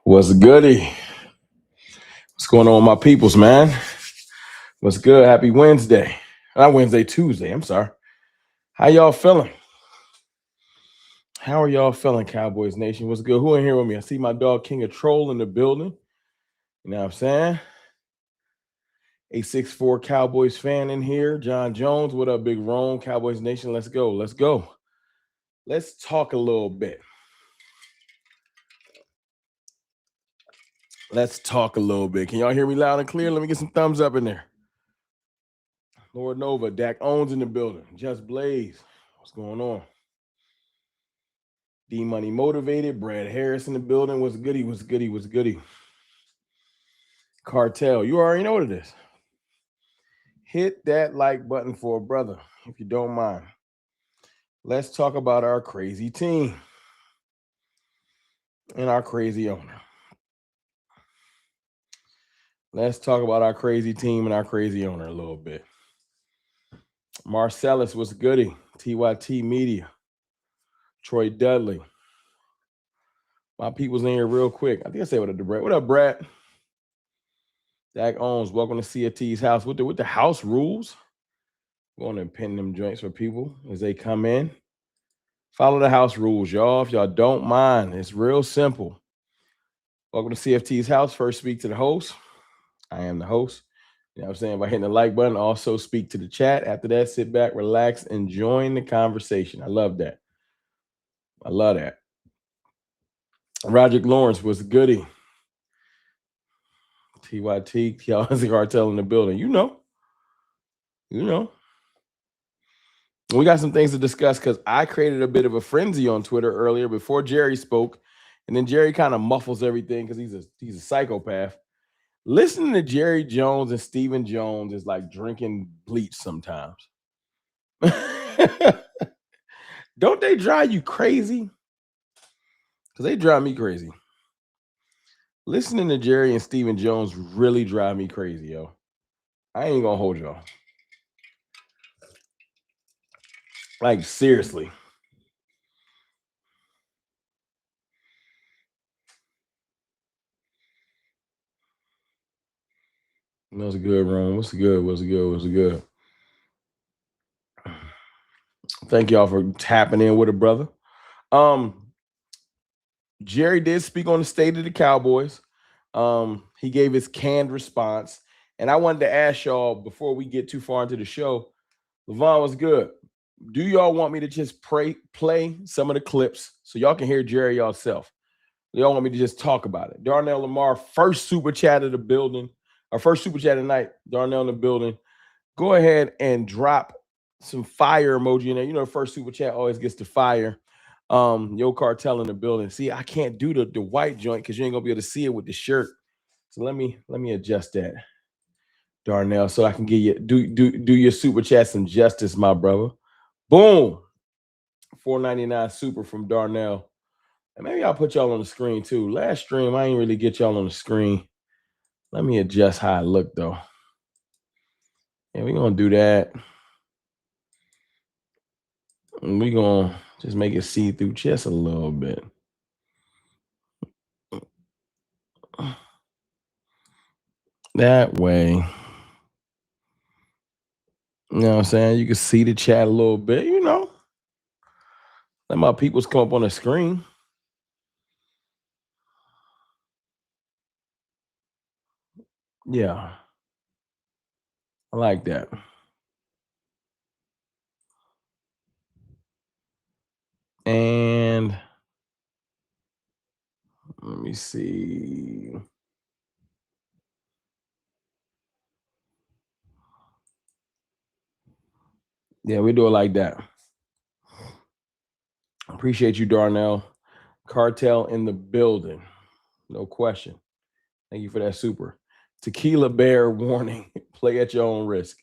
What's goody? What's going on with my peoples, man? What's good? Happy Wednesday. Not Wednesday, Tuesday. I'm sorry. How y'all feeling? How are y'all feeling, Cowboys Nation? What's good? Who in here with me? I see my dog King of Troll in the building. You know what I'm saying? A 6'4 Cowboys fan in here. John Jones. What up, Big Rome? Cowboys Nation. Let's go. Let's go. Let's talk a little bit. Let's talk a little bit. Can y'all hear me loud and clear? Let me get some thumbs up in there. Lord Nova, Dak Owens in the building. Just Blaze. What's going on? D Money Motivated. Brad Harris in the building. What's goody? What's goody? What's goody? Cartel. You already know what it is. Hit that like button for a brother, if you don't mind. Let's talk about our crazy team and our crazy owner. Let's talk about our crazy team and our crazy owner a little bit. Marcellus, what's goody? TYT Media. Troy Dudley. My people's in here real quick. I think I said what up to Brad. What up, Brad? Dak Owens, welcome to CFT's house. With the house rules, going to pin them joints for people as they come in. Follow the house rules, y'all. If y'all don't mind, it's real simple. Welcome to CFT's house. First, speak to the host. I am the host. You know what I'm saying? By hitting the like button, also speak to the chat. After that, sit back, relax, and join the conversation. I love that. I love that. Roderick Lawrence was goody. TYT, y'all is the cartel in the building. You know. We got some things to discuss because I created a bit of a frenzy on Twitter earlier before Jerry spoke, and then Jerry kind of muffles everything because he's a psychopath. Listening to Jerry Jones and Stephen Jones is like drinking bleach sometimes. Don't they drive you crazy? Because they drive me crazy. Listening to Jerry and Stephen Jones really drive me crazy, yo. I ain't gonna hold y'all. Like, seriously. What's good, Ron? What's good? Thank y'all for tapping in with a brother. Jerry did speak on the state of the Cowboys. He gave his canned response. And I wanted to ask y'all before we get too far into the show, Levon, was good. Do y'all want me to just play some of the clips so y'all can hear Jerry yourself? Y'all want me to just talk about it? Darnell Lamar, first super chat of the building. Our first super chat tonight, Darnell in the building. Go ahead and drop some fire emoji in there. You know, the first super chat always gets the fire. Yo Cartel in the building. See, I can't do the white joint because you ain't gonna be able to see it with the shirt. So let me adjust that, Darnell, so I can get you do your super chat some justice, my brother. Boom. $4.99 super from Darnell. And maybe I'll put y'all on the screen too. Last stream, I ain't really get y'all on the screen. Let me adjust how I look though. And we're gonna do that. And we're gonna just make it see through just a little bit. That way. You know what I'm saying? You can see the chat a little bit, you know. Let my peoples come up on the screen. Yeah. I like that. And let me see. Yeah, we do it like that. Appreciate you, Darnell. Cartel in the building. No question. Thank you for that super. Tequila Bear warning. Play at your own risk.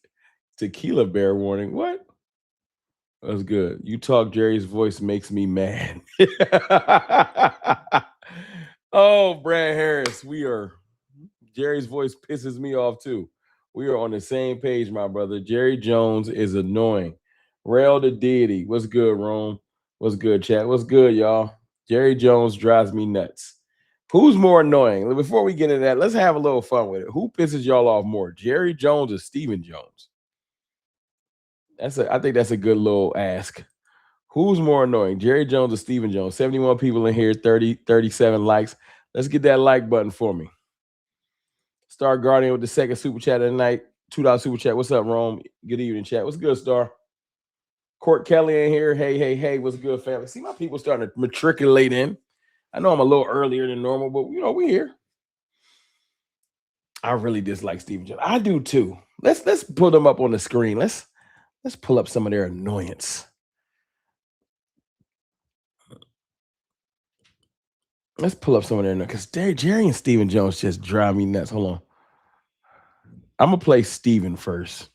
Tequila Bear warning. What? That's good. You talk, Jerry's voice makes me mad. Oh, Brad Harris. Jerry's voice pisses me off too. We are on the same page, my brother. Jerry Jones is annoying. Rail the deity. What's good, Rome? What's good, chat? What's good, y'all? Jerry Jones drives me nuts. Who's more annoying? Before we get into that, let's have a little fun with it. Who pisses y'all off more, Jerry Jones or Stephen Jones? I think that's a good little ask. Who's more annoying, Jerry Jones or Stephen Jones? 71 people in here, 37 likes. Let's get that like button for me. Star Guardian with the second super chat of the night. $2 super chat. What's up, Rome? Good evening, chat. What's good, Star? Court Kelly in here. Hey. What's good, family? See, my people starting to matriculate in. I know I'm a little earlier than normal, but we're here. I really dislike Stephen Jones. I do too. Let's put them up on the screen. Let's pull up some of their annoyance. Let's pull up some of their because Jerry and Stephen Jones just drive me nuts. Hold on. I'm gonna play Stephen first.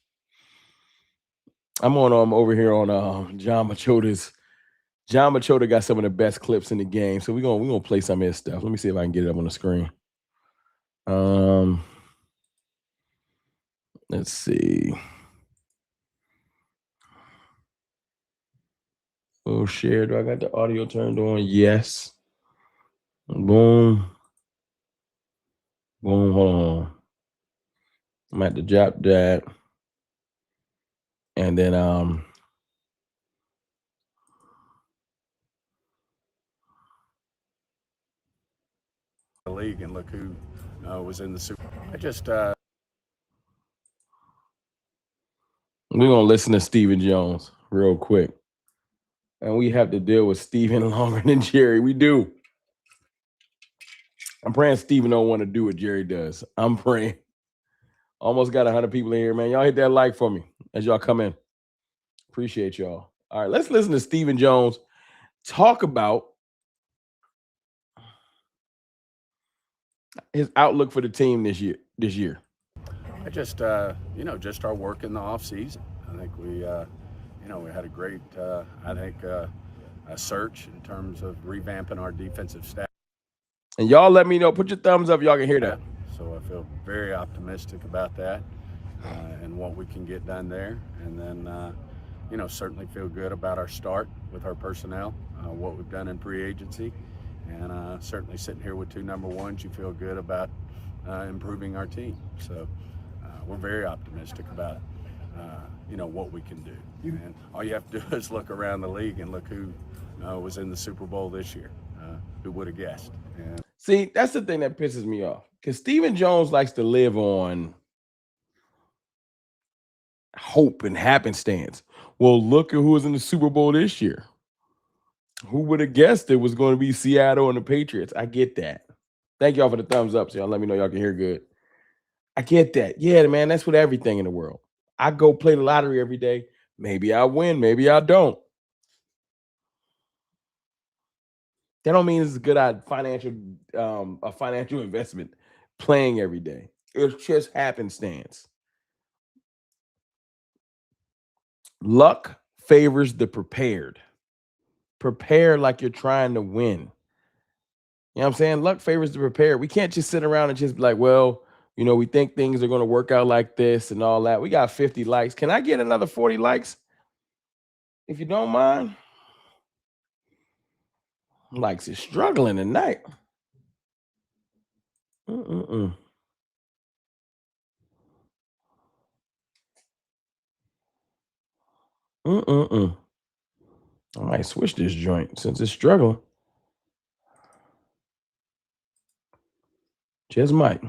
I'm over here on John Machota's. John Machota got some of the best clips in the game, so we're gonna play some of his stuff. Let me see if I can get it up on the screen. Let's see. Oh, share. Do I got the audio turned on? Yes. Boom. Hold on. I'm at the drop that. And then the league, and look who was in the Super Bowl. We're gonna listen to Stephen Jones real quick. And we have to deal with Stephen longer than Jerry. We do. I'm praying Stephen don't want to do what Jerry does. I'm praying. Almost got 100 people in here, man. Y'all hit that like for me as y'all come in. Appreciate y'all. All right, let's listen to Stephen Jones talk about his outlook for the team this year. Just our work in the offseason. I think we had a great, a search in terms of revamping our defensive staff. And y'all let me know. Put your thumbs up. Y'all can hear that. So I feel very optimistic about that and what we can get done there. And then, certainly feel good about our start with our personnel, what we've done in free agency. And certainly sitting here with 2 number ones, you feel good about improving our team. So we're very optimistic about, what we can do. And all you have to do is look around the league and look who was in the Super Bowl this year. Who would have guessed? And see, that's the thing that pisses me off. Because Stephen Jones likes to live on hope and happenstance. Well, look at who was in the Super Bowl this year. Who would have guessed it was going to be Seattle and the Patriots? I get that. Thank y'all for the thumbs up. So y'all let me know y'all can hear good. I get that. Yeah, man, that's with everything in the world. I go play the lottery every day. Maybe I win, maybe I don't. That don't mean it's a good financial investment playing every day. It's just happenstance. Luck favors the prepared. Prepare like you're trying to win. You know what I'm saying? Luck favors the prepared. We can't just sit around and just be like, well, we think things are going to work out like this and all that. We got 50 likes. Can I get another 40 likes? If you don't mind. Likes is struggling tonight. I might switch this joint since it's struggling. Just might.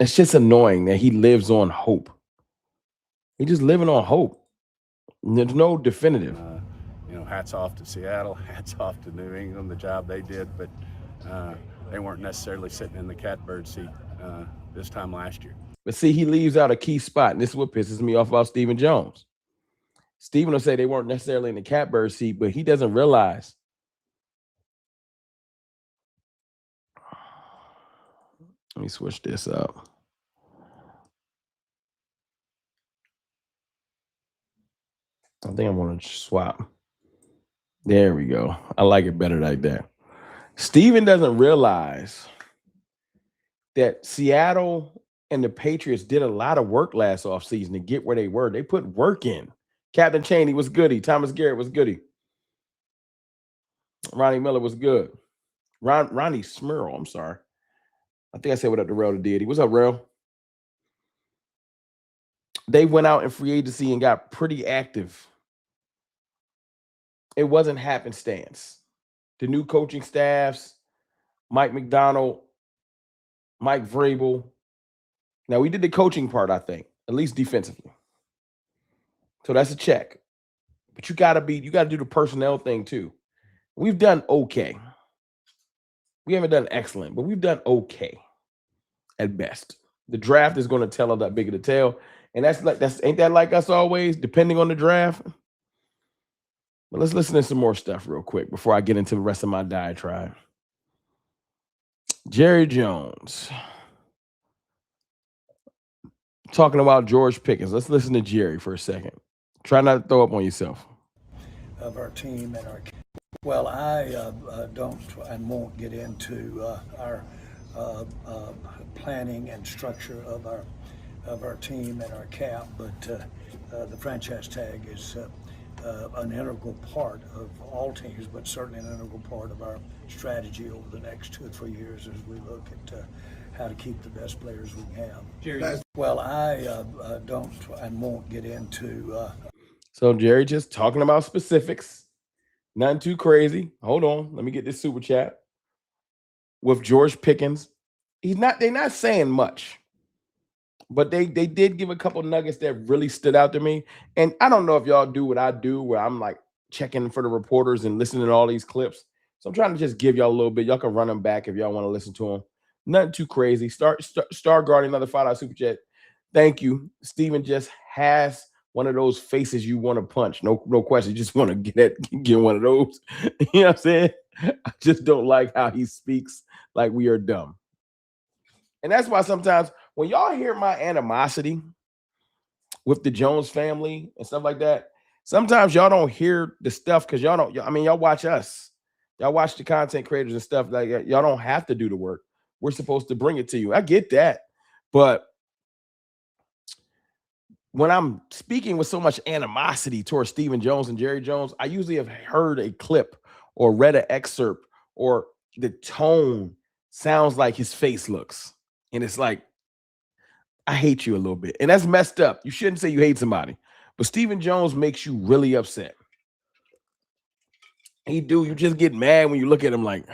It's just annoying that he lives on hope. He's just living on hope. There's no definitive. Hats off to Seattle, hats off to New England, the job they did, but they weren't necessarily sitting in the catbird seat this time last year. But see, he leaves out a key spot, and this is what pisses me off about Stephen Jones. Stephen will say they weren't necessarily in the catbird seat, but he doesn't realize. Let me switch this up. I think I'm going to swap. There we go. I like it better like that. Stephen doesn't realize that Seattle and the Patriots did a lot of work last offseason to get where they were. They put work in. Captain Chaney was goody. Thomas Garrett was goody. Ronnie Miller was good. Ronnie Smurl, I'm sorry. I think I said what up to Rel to Deity. What's up, Rel? They went out in free agency and got pretty active. It wasn't happenstance. The new coaching staffs, Mike McDonald, Mike Vrabel. Now, we did the coaching part, I think, at least defensively. So that's a check. But you gotta do the personnel thing too. We've done okay. We haven't done excellent, but we've done okay at best. The draft is going to tell us that big of the tale. And ain't that like us always, depending on the draft? But let's listen to some more stuff real quick before I get into the rest of my diatribe. Jerry Jones talking about George Pickens. Let's listen to Jerry for a second. Try not to throw up on yourself. Of our team and our, well, I don't and won't get into our planning and structure of our team and our cap, but the franchise tag is an integral part of all teams, but certainly an integral part of our strategy over the next 2 or 3 years as we look at how to keep the best players we have. Jerry. Well, I don't and won't get into. So Jerry just talking about specifics, nothing too crazy. Hold on, let me get this super chat. With George Pickens, they're not saying much, but they did give a couple nuggets that really stood out to me. And I don't know if y'all do what I do, where I'm like checking for the reporters and listening to all these clips. So I'm trying to just give y'all a little bit. Y'all can run them back if y'all want to listen to them. Nothing too crazy. Star Guardian, another $5 super chat. Thank you. Steven just has one of those faces you want to punch. No question. You just want to get one of those. You know what I'm saying? I just don't like how he speaks like we are dumb. And that's why sometimes when y'all hear my animosity with the Jones family and stuff like that, sometimes y'all don't hear the stuff because y'all watch us. Y'all watch the content creators and stuff like that. Y'all don't have to do the work. We're supposed to bring it to you. I get that. But when I'm speaking with so much animosity towards Stephen Jones and Jerry Jones, I usually have heard a clip or read an excerpt, or the tone sounds like his face looks. And it's like, I hate you a little bit. And that's messed up. You shouldn't say you hate somebody. But Stephen Jones makes you really upset. You just get mad when you look at him like,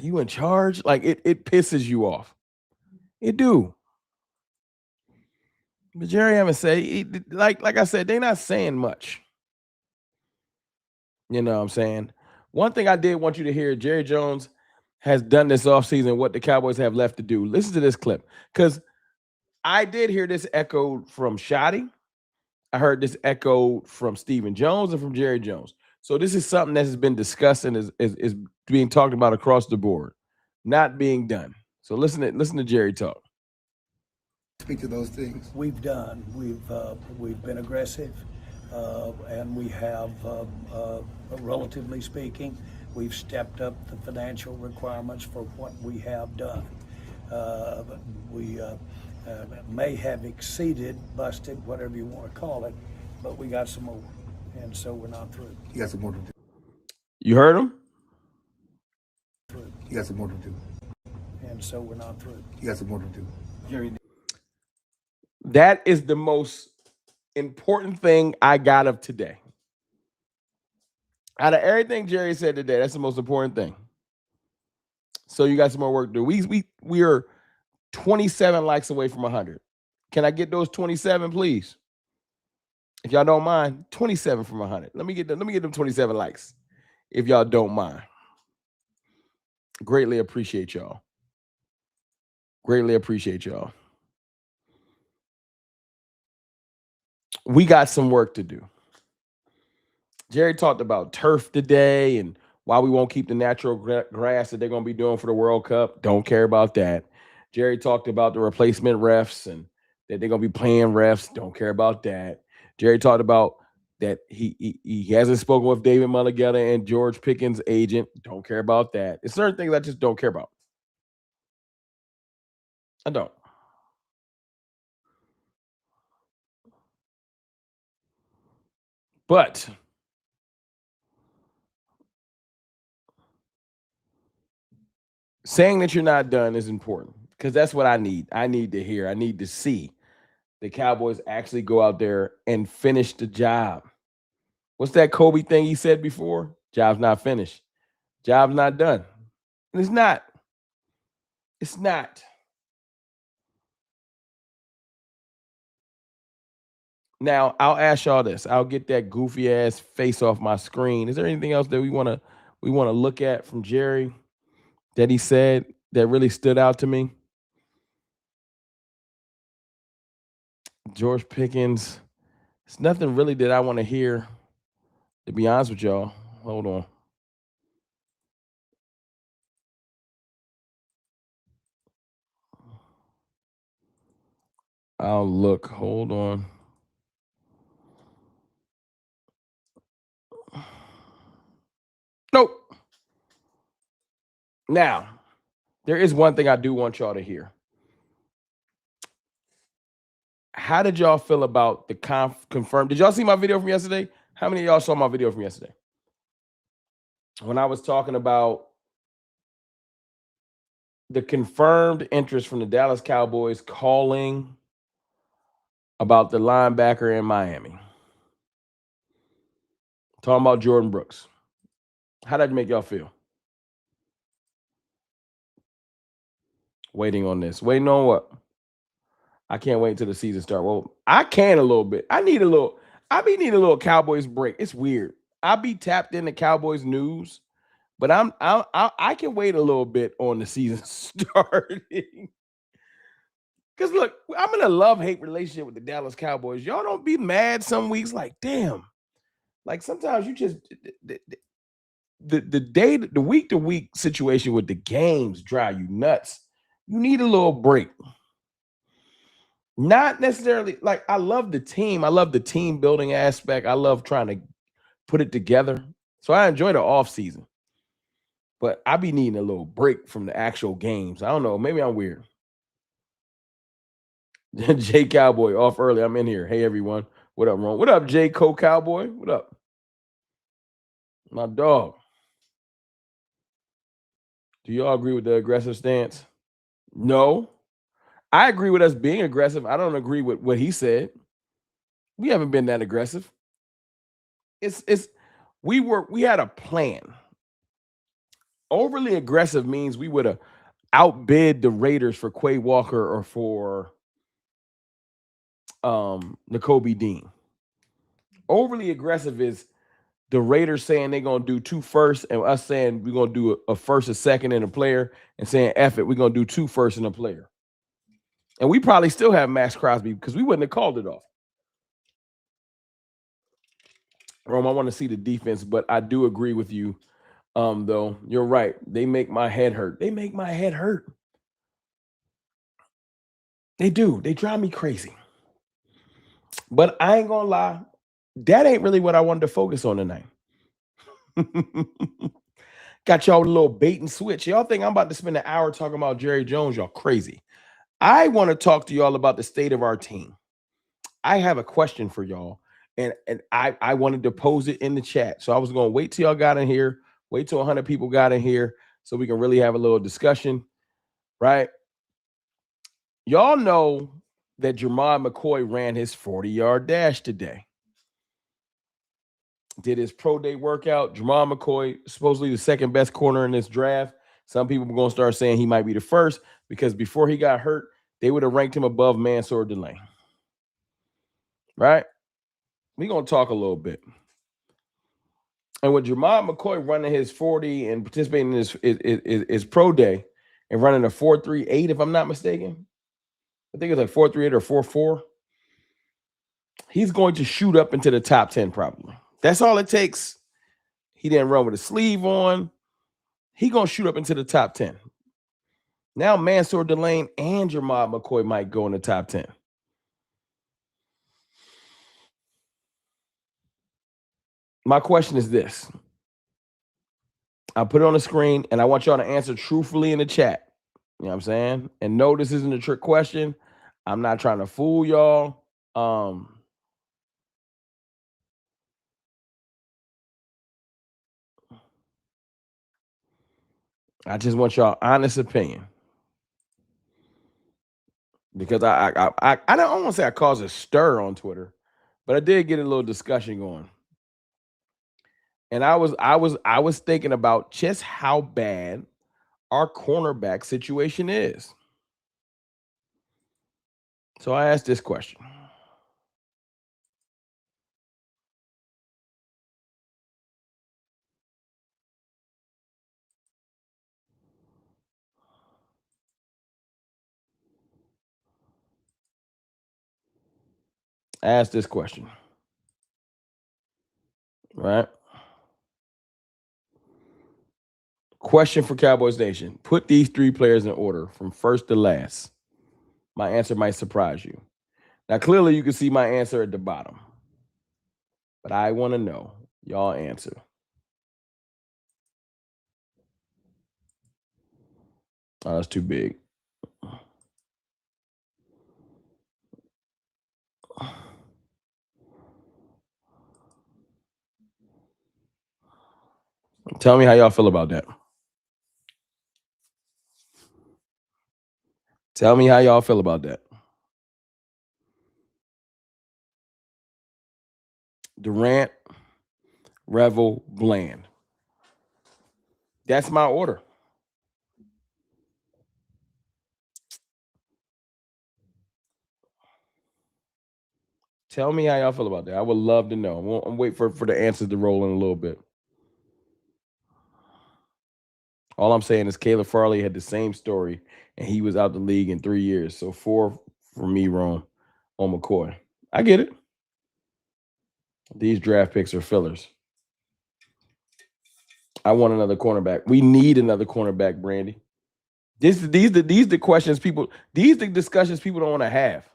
you in charge? Like it pisses you off. It do. But Jerry haven't said, like I said, they're not saying much. You know what I'm saying? One thing I did want you to hear, Jerry Jones has done this offseason, what the Cowboys have left to do. Listen to this clip, because I did hear this echoed from Shotty. I heard this echoed from Stephen Jones and from Jerry Jones. So this is something that has been discussed and is being talked about across the board, not being done. So listen to Jerry talk. Speak to those things. We've been aggressive, and we have, relatively speaking, we've stepped up the financial requirements for what we have done. We may have exceeded, busted, whatever you want to call it, but we got some more, and so we're not through. You got some more to do. You heard him? You got some more to do. And so we're not through. You got some more to do. Jerry. That is the most important thing I got of today. Out of everything Jerry said today, that's the most important thing. So you got some more work to do. We are 27 likes away from 100. Can I get those 27, please? If y'all don't mind, 27 from 100. Let me get them 27 likes, if y'all don't mind. Greatly appreciate y'all. Greatly appreciate y'all. We got some work to do. Jerry talked about turf today and why we won't keep the natural grass that they're going to be doing for the World Cup. Don't care about that. Jerry talked about the replacement refs and that they're going to be playing refs. Don't care about that. Jerry talked about that he hasn't spoken with David Mulligetta and George Pickens' agent. Don't care about that. It's certain things I just don't care about. I don't. But saying that you're not done is important because that's what I need. I need to hear. I need to see the Cowboys actually go out there and finish the job. What's that Kobe thing he said before? Job's not finished. Job's not done. And it's not. It's not. Now, I'll ask y'all this. I'll get that goofy ass face off my screen. Is there anything else that we want to look at from Jerry that he said that really stood out to me? George Pickens. It's nothing really that I want to hear, to be honest with y'all. Hold on. I'll look. Hold on. Nope. Now, there is one thing I do want y'all to hear. How did y'all feel about the confirmed? Did y'all see my video from yesterday? How many of y'all saw my video from yesterday? When I was talking about the confirmed interest from the Dallas Cowboys calling about the linebacker in Miami. Talking about Jordan Brooks. How did that make y'all feel? Waiting on this. Waiting on what? I can't wait until the season starts. Well, I can a little bit. I be needing a little Cowboys break. It's weird. I be tapped into Cowboys news, but I can wait a little bit on the season starting. Because look, I'm in a love-hate relationship with the Dallas Cowboys. Y'all don't be mad some weeks like, damn. Like sometimes you just the week-to-week situation with the games drive you nuts. You need a little break. Not necessarily like I love the team. I love the team building aspect. I love trying to put it together. So I enjoy the offseason. But I be needing a little break from the actual games. I don't know. Maybe I'm weird. Jay Cowboy off early. I'm in here. Hey everyone. What up, Ron? What up, Jay Cowboy? What up? My dog. Do y'all agree with the aggressive stance? No. I agree with us being aggressive. I don't agree with what he said. We haven't been that aggressive. We had a plan. Overly aggressive means we would have outbid the Raiders for Quay Walker or for Nakobe Dean. Overly aggressive is the Raiders saying they're going to do 2 firsts and us saying we're going to do a first, a second, and a player and saying, F it, we're going to do 2 firsts and a player. And we probably still have Max Crosby because we wouldn't have called it off. Rome, I want to see the defense, but I do agree with you, though. You're right. They make my head hurt. They make my head hurt. They do. They drive me crazy. But I ain't going to lie. That ain't really what I wanted to focus on tonight. Got y'all a little bait and switch. Y'all think I'm about to spend an hour talking about Jerry Jones. Y'all crazy. I want to talk to y'all about the state of our team. I have a question for y'all, and I wanted to pose it in the chat. So I was going to wait till y'all got in here, wait till 100 people got in here so we can really have a little discussion, right? Y'all know that Jermod McCoy ran his 40-yard dash today. Did his pro day workout. Jermod McCoy, supposedly the second best corner in this draft. Some people are going to start saying he might be the first because before he got hurt, they would have ranked him above Mansour Delane. Right? We're going to talk a little bit. And with Jermod McCoy running his 40 and participating in his pro day and running a 4.38, if I'm not mistaken, I think it's like 4.38 or 4.4, he's going to shoot up into the top 10 probably. That's all it takes. He didn't run with a sleeve on. He going to shoot up into the top 10. Now Mansour Delane and Jermod McCoy might go in the top 10. My question is this. I'll put it on the screen, and I want y'all to answer truthfully in the chat. You know what I'm saying? And no, this isn't a trick question. I'm not trying to fool y'all. I just want y'all honest opinion. Because I don't want to say I caused a stir on Twitter, but I did get a little discussion going. And I was thinking about just how bad our cornerback situation is. So I asked this question. Right? Question for Cowboys Nation. Put these three players in order from first to last. My answer might surprise you. Now, clearly you can see my answer at the bottom. But I want to know y'all answer. Oh, that's too big. Tell me how y'all feel about that. Tell me how y'all feel about that. Durant, Revel, Bland. That's my order. Tell me how y'all feel about that. I would love to know. I'm waiting for the answers to roll in a little bit. All I'm saying is Caleb Farley had the same story, and he was out the league in 3 years. So 4 for me, Rome, on McCoy. I get it. These draft picks are fillers. I want another cornerback. We need another cornerback, Brandy. These the questions people. These the discussions people don't want to have.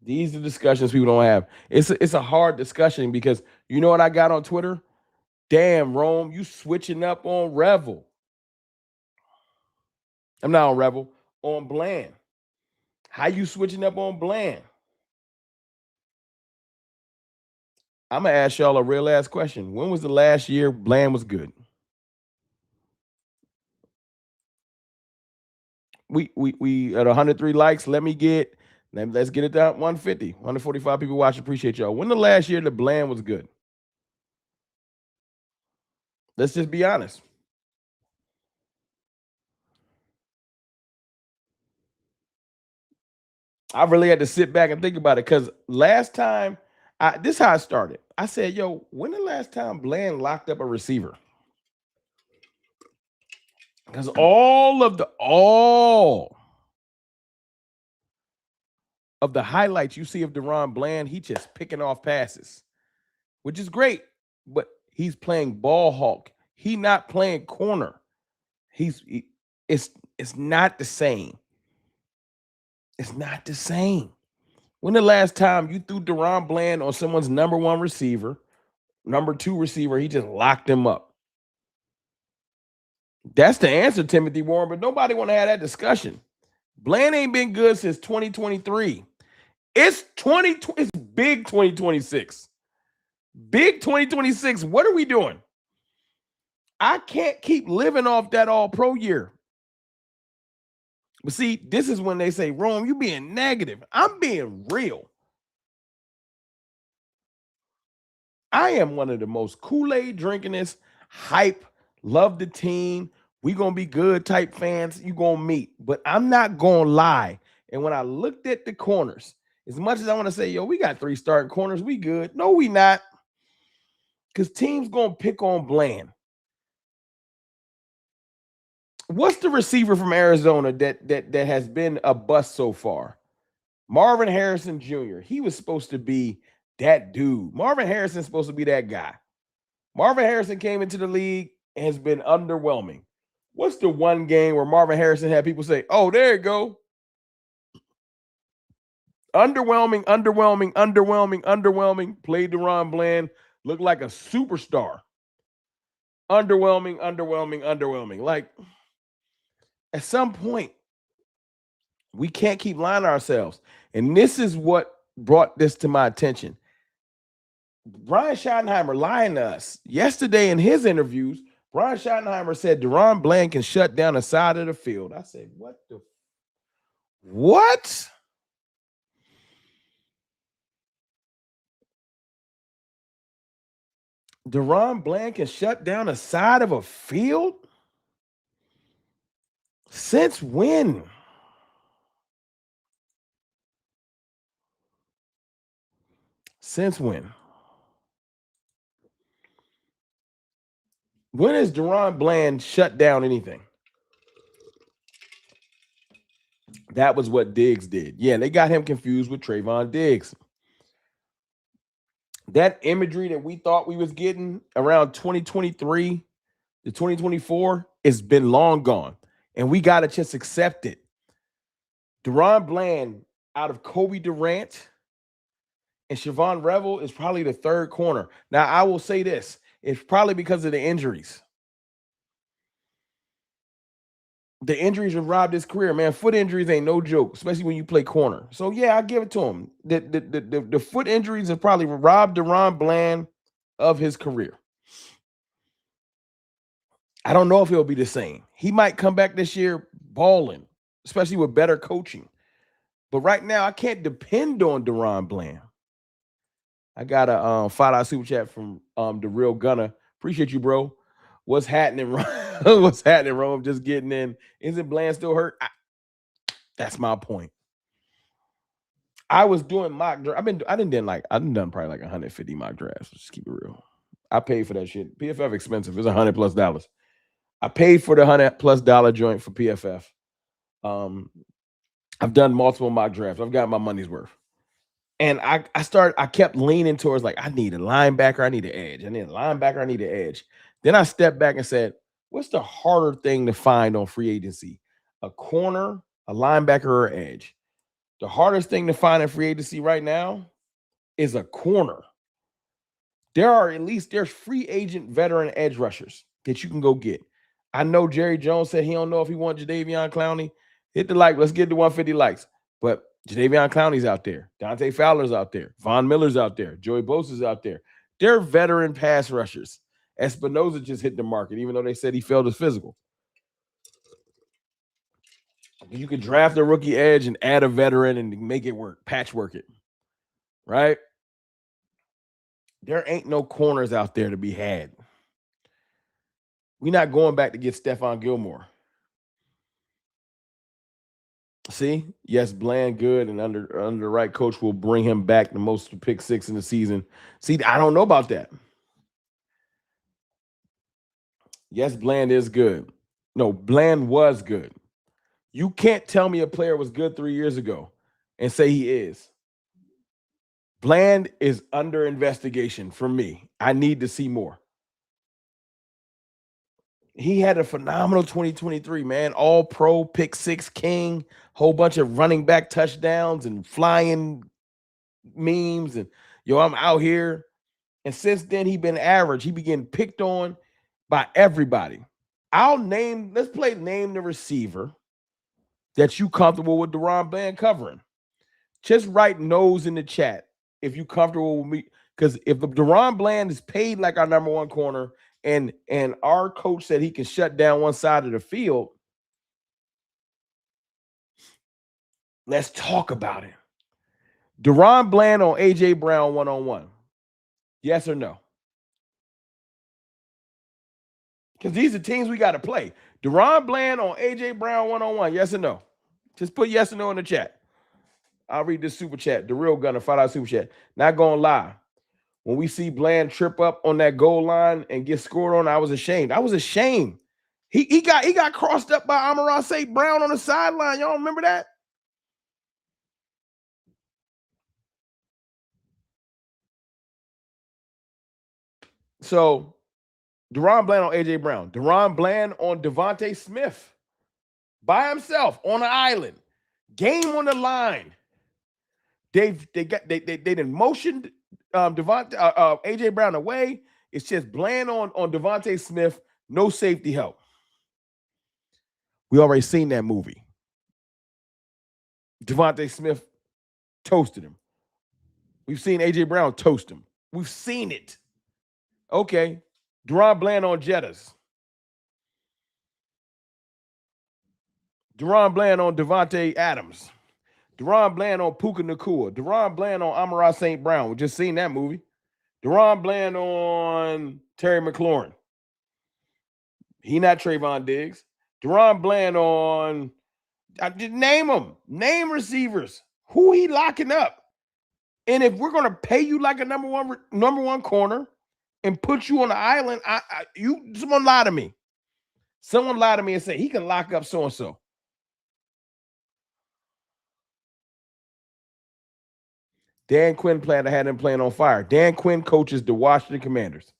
These are discussions people don't have. It's a hard discussion because you know what I got on Twitter? Damn, Rome, you switching up on Revel. I'm not on Revel, on Bland. How you switching up on Bland? I'm gonna ask y'all a real ass question. When was the last year Bland was good? We at 103 likes. Let's get it down 150, 145 people watching. Appreciate y'all. When the last year that Bland was good? Let's just be honest. I really had to sit back and think about it because last time, this is how I started. I said, yo, when the last time Bland locked up a receiver? Because all of the highlights you see of Deron Bland, he just picking off passes, which is great, but he's playing ball hawk. He not playing corner. It's not the same. It's not the same. When the last time you threw Deron Bland on someone's number 1 receiver, number 2 receiver, he just locked him up? That's the answer, Timothy Warren, but nobody want to have that discussion. Bland ain't been good since 2023. It's big 2026. Big 2026. What are we doing? I can't keep living off that all-pro year. But see, this is when they say, Rome, you being negative. I'm being real. I am one of the most Kool-Aid drinkingest, hype, love the team, we gonna be good type fans you gonna meet. But I'm not gonna lie. And when I looked at the corners, as much as I want to say, yo, we got 3 starting corners, we good. No, we not. Because teams gonna pick on Bland. What's the receiver from Arizona that has been a bust so far? Marvin Harrison Jr. He was supposed to be that dude. Marvin Harrison's supposed to be that guy. Marvin Harrison came into the league and has been underwhelming. What's the one game where Marvin Harrison had people say, oh, there you go? Underwhelming. Played Deron Bland. Looked like a superstar. Underwhelming. Like, at some point, We can't keep lying to ourselves. And this is what brought this to my attention. Brian Schottenheimer lying to us. Yesterday in his interviews, Brian Schottenheimer said Deron Bland can shut down the side of the field. I said, what? Deron Bland can shut down the side of a field? Since when? Since when? When has Deron Bland shut down anything? That was what Diggs did. Yeah, they got him confused with Trayvon Diggs. That imagery that we thought we was getting around 2023 to 2024 has been long gone. And we got to just accept it. Deron Bland out of Kobe Durant and Siobhan Revel is probably the third corner. Now, I will say this. It's probably because of the injuries. The injuries have robbed his career, man. Foot injuries ain't no joke, especially when you play corner. So, yeah, I give it to him. The foot injuries have probably robbed Deron Bland of his career. I don't know if he'll be the same. He might come back this year balling, especially with better coaching. But right now, I can't depend on Deron Bland. I got a $5 super chat from the Real Gunner. Appreciate you, bro. What's happening, What's happening, Rome? Just getting in. Isn't Bland still hurt? That's my point. I was doing mock draft. I've done probably like 150 mock drafts. Just keep it real. I paid for that shit. PFF expensive. It's $100+. I paid for the $100+ joint for PFF. I've done multiple mock drafts. I've got my money's worth. And I kept leaning towards like, I need a linebacker, I need an edge. I need a linebacker, I need an edge. Then I stepped back and said, what's the harder thing to find on free agency? A corner, a linebacker, or an edge? The hardest thing to find in free agency right now is a corner. There's free agent veteran edge rushers that you can go get. I know Jerry Jones said he don't know if he wants Jadeveon Clowney. Hit the like. Let's get to 150 likes. But Jadeveon Clowney's out there. Dante Fowler's out there. Von Miller's out there. Joey Bosa's out there. They're veteran pass rushers. Espinoza just hit the market, even though they said he failed his physical. You could draft a rookie edge and add a veteran and make it work, patchwork it, right? There ain't no corners out there to be had. We're not going back to get Stephon Gilmore. See, yes, Bland good, and under the right coach will bring him back the most pick six in the season. See, I don't know about that. Yes, Bland is good. No, Bland was good. You can't tell me a player was good 3 years ago and say he is. Bland is under investigation for me. I need to see more. He had a phenomenal 2023, man. All pro, pick six king, whole bunch of running back touchdowns and flying memes. And I'm out here. And since then, he been average. He began picked on by everybody. Let's play name the receiver that you comfortable with Deron Bland covering. Just write no's in the chat if you comfortable with me. Because if the Deron Bland is paid like our number one corner, and our coach said he can shut down one side of the field, let's talk about it. Deron Bland on A.J. Brown one-on-one. Yes or no? Because these are teams we got to play. Deron Bland on A.J. Brown one-on-one. Yes or no? Just put yes or no in the chat. I'll read this super chat. The Real Gunner, $5 super chat. Not going to lie. When we see Bland trip up on that goal line and get scored on, I was ashamed. He got crossed up by Amon-Ra St. Brown on the sideline. Y'all remember that? So, Deron Bland on A.J. Brown. Deron Bland on Devontae Smith. By himself on an island. Game on the line. They done motioned A.J. Brown away. It's just Bland on Devontae Smith. No safety help. We already seen that movie. Devontae Smith toasted him. We've seen A.J. Brown toast him. We've seen it. Okay. Deron Bland on Jettas. Deron Bland on Devontae Adams. Deron Bland on Puka Nacua. Deron Bland on Amon-Ra St. Brown. We just seen that movie. Deron Bland on Terry McLaurin. He not Trayvon Diggs. Deron Bland on, just name them. Name receivers. Who he locking up? And if we're going to pay you like a number one corner and put you on the island, someone lie to me. Someone lie to me and say he can lock up so-and-so. Dan Quinn planned to have him playing on fire. Dan Quinn coaches the Washington Commanders.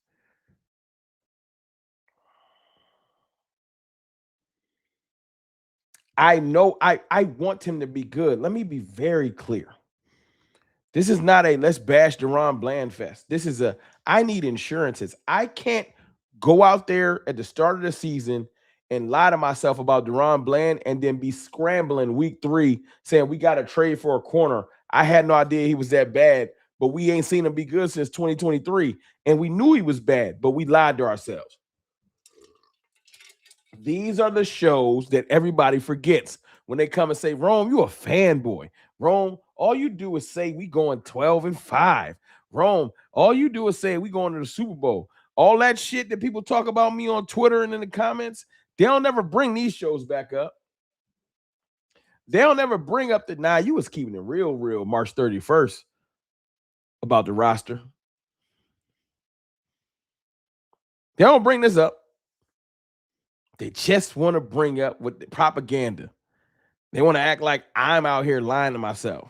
I know I want him to be good. Let me be very clear. This is not a let's bash Deron Bland fest. This is I need insurances. I can't go out there at the start of the season and lie to myself about Deron Bland and then be scrambling week 3 saying we got to trade for a corner. I had no idea he was that bad, but we ain't seen him be good since 2023. And we knew he was bad, but we lied to ourselves. These are the shows that everybody forgets when they come and say, Rome, you a fanboy. Rome, all you do is say we going 12-5. Rome, all you do is say we going to the Super Bowl. All that shit that people talk about me on Twitter and in the comments, they don't ever bring these shows back up. They don't ever bring up that, you was keeping it real March 31st about the roster. They don't bring this up. They just want to bring up with the propaganda. They want to act like I'm out here lying to myself.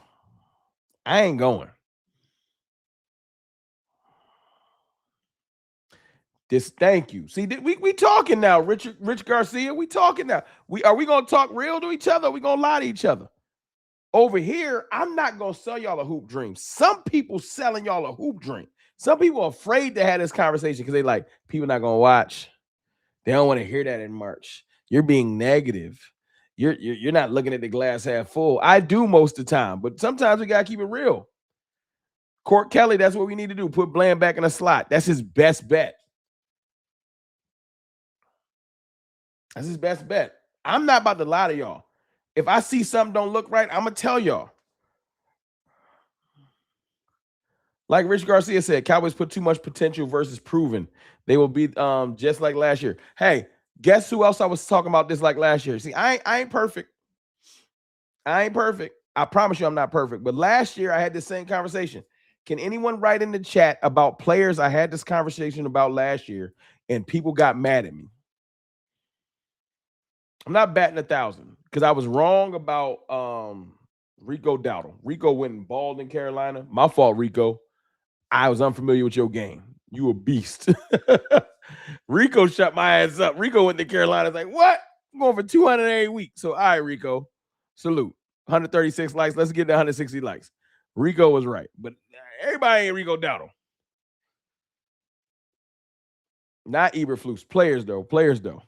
I ain't going. Thank you. See, we talking now, Rich Garcia. We talking now. Are we gonna talk real to each other? Or we gonna lie to each other? Over here, I'm not gonna sell y'all a hoop dream. Some people selling y'all a hoop dream. Some people are afraid to have this conversation because they like people not gonna watch. They don't want to hear that in March. You're being negative. You're not looking at the glass half full. I do most of the time, but sometimes we gotta keep it real. Court Kelly, that's what we need to do. Put Bland back in a slot. That's his best bet. That's his best bet. I'm not about to lie to y'all. If I see something don't look right, I'm gonna tell y'all. Like Rich Garcia said, Cowboys put too much potential versus proven. They will be just like last year. Hey, guess who else I was talking about this like last year? See, I ain't perfect. I ain't perfect. I promise you I'm not perfect. But last year I had this same conversation. Can anyone write in the chat about players I had this conversation about last year and people got mad at me? I'm not batting 1,000 because I was wrong about Rico Dowdle. Rico went and balled in Carolina. My fault, Rico. I was unfamiliar with your game. You a beast. Rico shut my ass up. Rico went to Carolina. Like, what? I'm going for 200 every week. So, all right, Rico. Salute. 136 likes. Let's get to 160 likes. Rico was right. But everybody ain't Rico Dowdle. Not Eberflus. Players, though.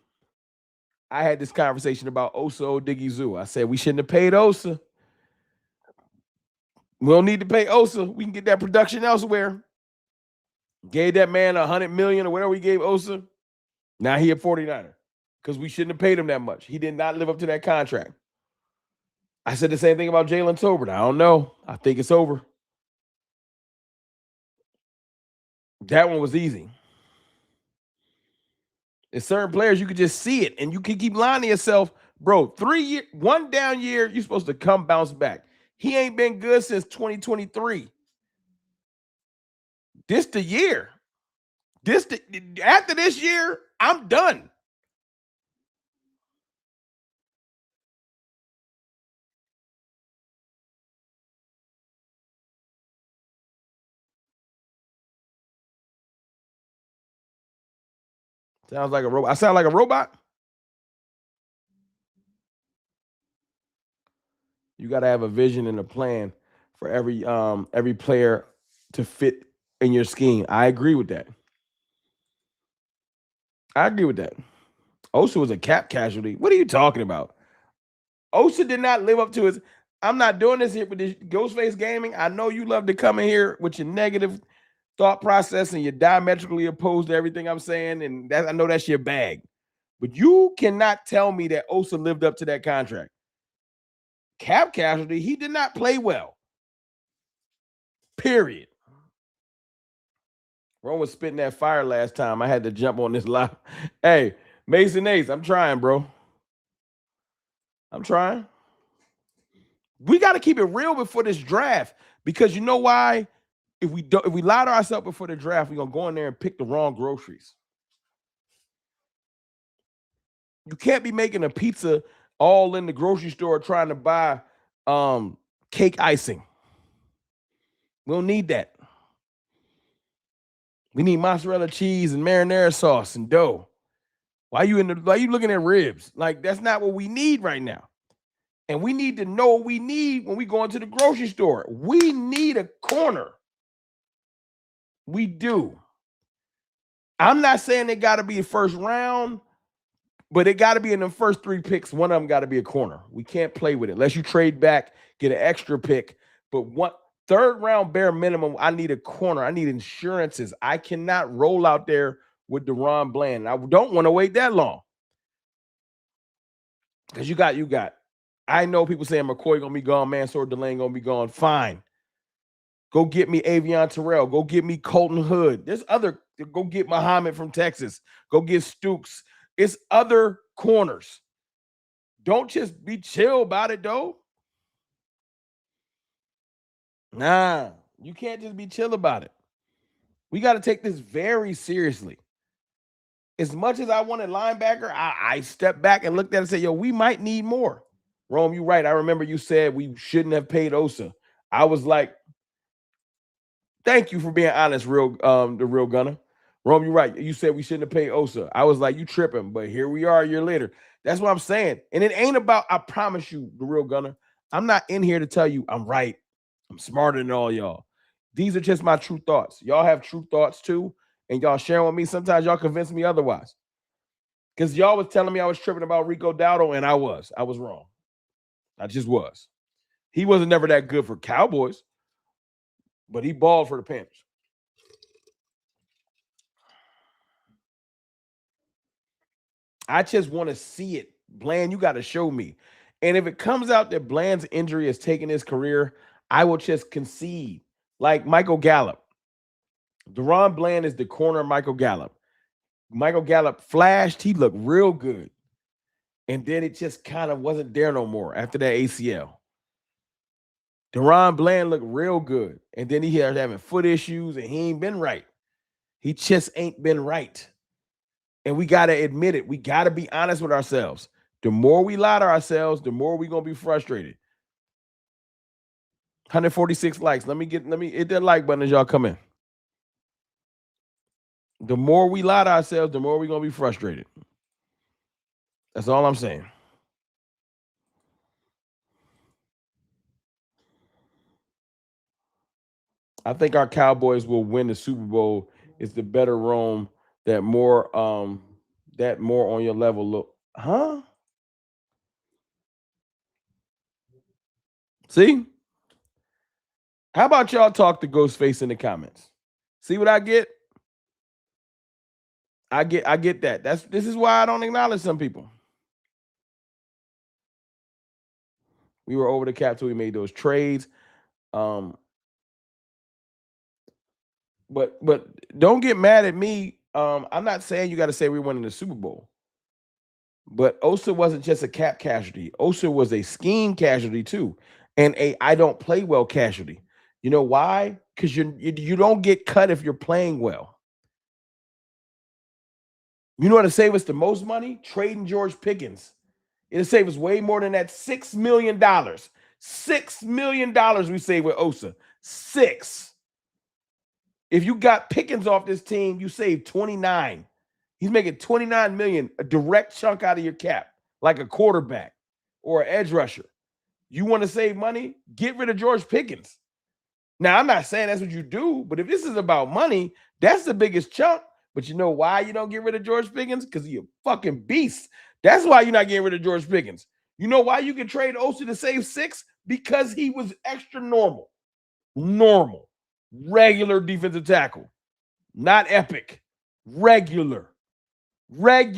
I had this conversation about Osa Odigizua. I said we shouldn't have paid Osa. We don't need to pay Osa. We can get that production elsewhere. Gave that man $100 million or whatever we gave Osa. Now he a 49er because we shouldn't have paid him that much. He did not live up to that contract. I said the same thing about Jalen Tolbert. I don't know. I think it's over. That one was easy. There's certain players you could just see it, and you can keep lying to yourself, bro. 3 year, one down year, you're supposed to come bounce back. He ain't been good since 2023. This the year. After this year, I'm done. Sounds like a robot. I sound like a robot. You got to have a vision and a plan for every player to fit in your scheme. I agree with that. Osa was a cap casualty. What are you talking about? Osa did not live up to his. I'm not doing this here with this Ghostface Gaming. I know you love to come in here with your negative thought process and you're diametrically opposed to everything I'm saying, and that I know that's your bag. But you cannot tell me that Osa lived up to that contract. Cap casualty, he did not play well. Period. Ron was spitting that fire last time. I had to jump on this live. Hey, Mason Ace, I'm trying, bro. I'm trying. We got to keep it real before this draft, because you know why? If we lie to ourselves before the draft, we're gonna go in there and pick the wrong groceries. You can't be making a pizza all in the grocery store trying to buy cake icing. We don't need that. We need mozzarella cheese and marinara sauce and dough. Why you looking at ribs? Like, that's not what we need right now. And we need to know what we need when we go into the grocery store. We need a corner. We do. I'm not saying it got to be a first round, but it got to be in the first 3 picks. One of them got to be a corner. We can't play with it unless you trade back, get an extra pick. But one third round bare minimum, I need a corner. I need insurances. I cannot roll out there with DaRon Bland. I don't want to wait that long. Because you got. I know people saying McCoy gonna be gone, Mansour Delane gonna be gone. Fine. Go get me Avion Terrell. Go get me Colton Hood. There's other. Go get Muhammad from Texas. Go get Stooks. It's other corners. Don't just be chill about it, though. Nah, you can't just be chill about it. We got to take this very seriously. As much as I wanted linebacker, I stepped back and looked at it and said, yo, we might need more. Rome, you're right. I remember you said we shouldn't have paid Osa. I was like, thank you for being honest, the real gunner. Rome, you're right. You said we shouldn't have paid Osa. I was like, you tripping, but here we are a year later. That's what I'm saying. And it ain't about, I promise you, the real gunner, I'm not in here to tell you I'm right. I'm smarter than all y'all. These are just my true thoughts. Y'all have true thoughts too, and y'all sharing with me. Sometimes y'all convince me otherwise. Because y'all was telling me I was tripping about Rico Dowdle, and I was wrong. I just was. He wasn't never that good for Cowboys, but he balled for the Panthers. I just want to see it. Bland, you got to show me. And if it comes out that Bland's injury has taken his career, I will just concede. Like Michael Gallup. DaRon Bland is the corner of Michael Gallup. Michael Gallup flashed. He looked real good. And then it just kind of wasn't there no more after that ACL. DaRon Bland looked real good. And then he had having foot issues and he ain't been right. He just ain't been right. And we got to admit it. We got to be honest with ourselves. The more we lie to ourselves, the more we're going to be frustrated. 146 likes. Let me hit that like button as y'all come in. The more we lie to ourselves, the more we're going to be frustrated. That's all I'm saying. I think our Cowboys will win the Super Bowl. It's the better Rome that more on your level look. Huh? See? How about y'all talk to Ghostface in the comments? See what I get? I get that. This is why I don't acknowledge some people. We were over the cap till we made those trades. But don't get mad at me. I'm not saying you got to say we're winning the Super Bowl. But Osa wasn't just a cap casualty. Osa was a scheme casualty too, and a I don't play well casualty. You know why? Because you don't get cut if you're playing well. You know what to save us the most money? Trading George Pickens. It'll save us way more than that $6 million. $6 million we save with Osa. 6. If you got Pickens off this team, you save 29. He's making 29 million, a direct chunk out of your cap, like a quarterback or an edge rusher. You want to save money? Get rid of George Pickens. Now, I'm not saying that's what you do, but if this is about money, that's the biggest chunk. But you know why you don't get rid of George Pickens? Because he's a fucking beast. That's why you're not getting rid of George Pickens. You know why you can trade Osa to save 6? because he was extra normal, regular defensive tackle, not epic, regular. 5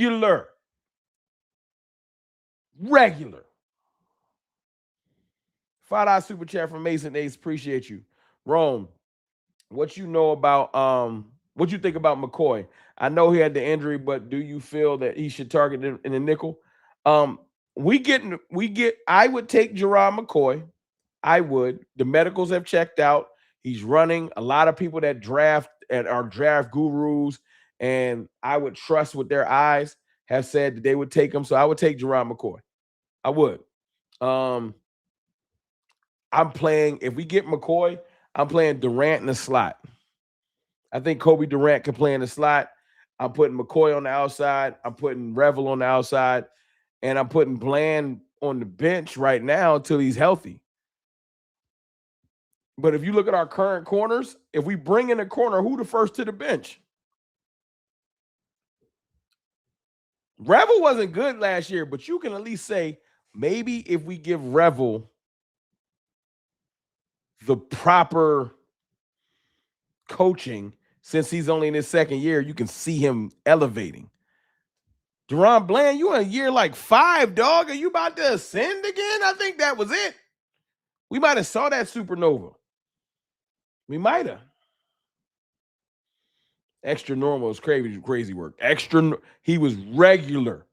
super chat from Mason Ace. Appreciate you. Rome, what you think about McCoy? I know he had the injury, but do you feel that he should target in the nickel? I would take Gerard McCoy. I would. The medicals have checked out. He's running. A lot of people that draft and are draft gurus, and I would trust with their eyes, have said that they would take him. So I would take Gerard McCoy. I would. If we get McCoy, I'm playing Durant in the slot. I think Kobe Durant can play in the slot. I'm putting McCoy on the outside. I'm putting Revel on the outside. And I'm putting Bland on the bench right now until he's healthy. But if you look at our current corners, if we bring in a corner, who the first to the bench? Revel wasn't good last year, but you can at least say maybe if we give Revel the proper coaching, since he's only in his second year, you can see him elevating. Deron Bland, you in a year like 5, dog. Are you about to ascend again? I think that was it. We might have saw that supernova. We might have. Extra normal is crazy work. He was regular.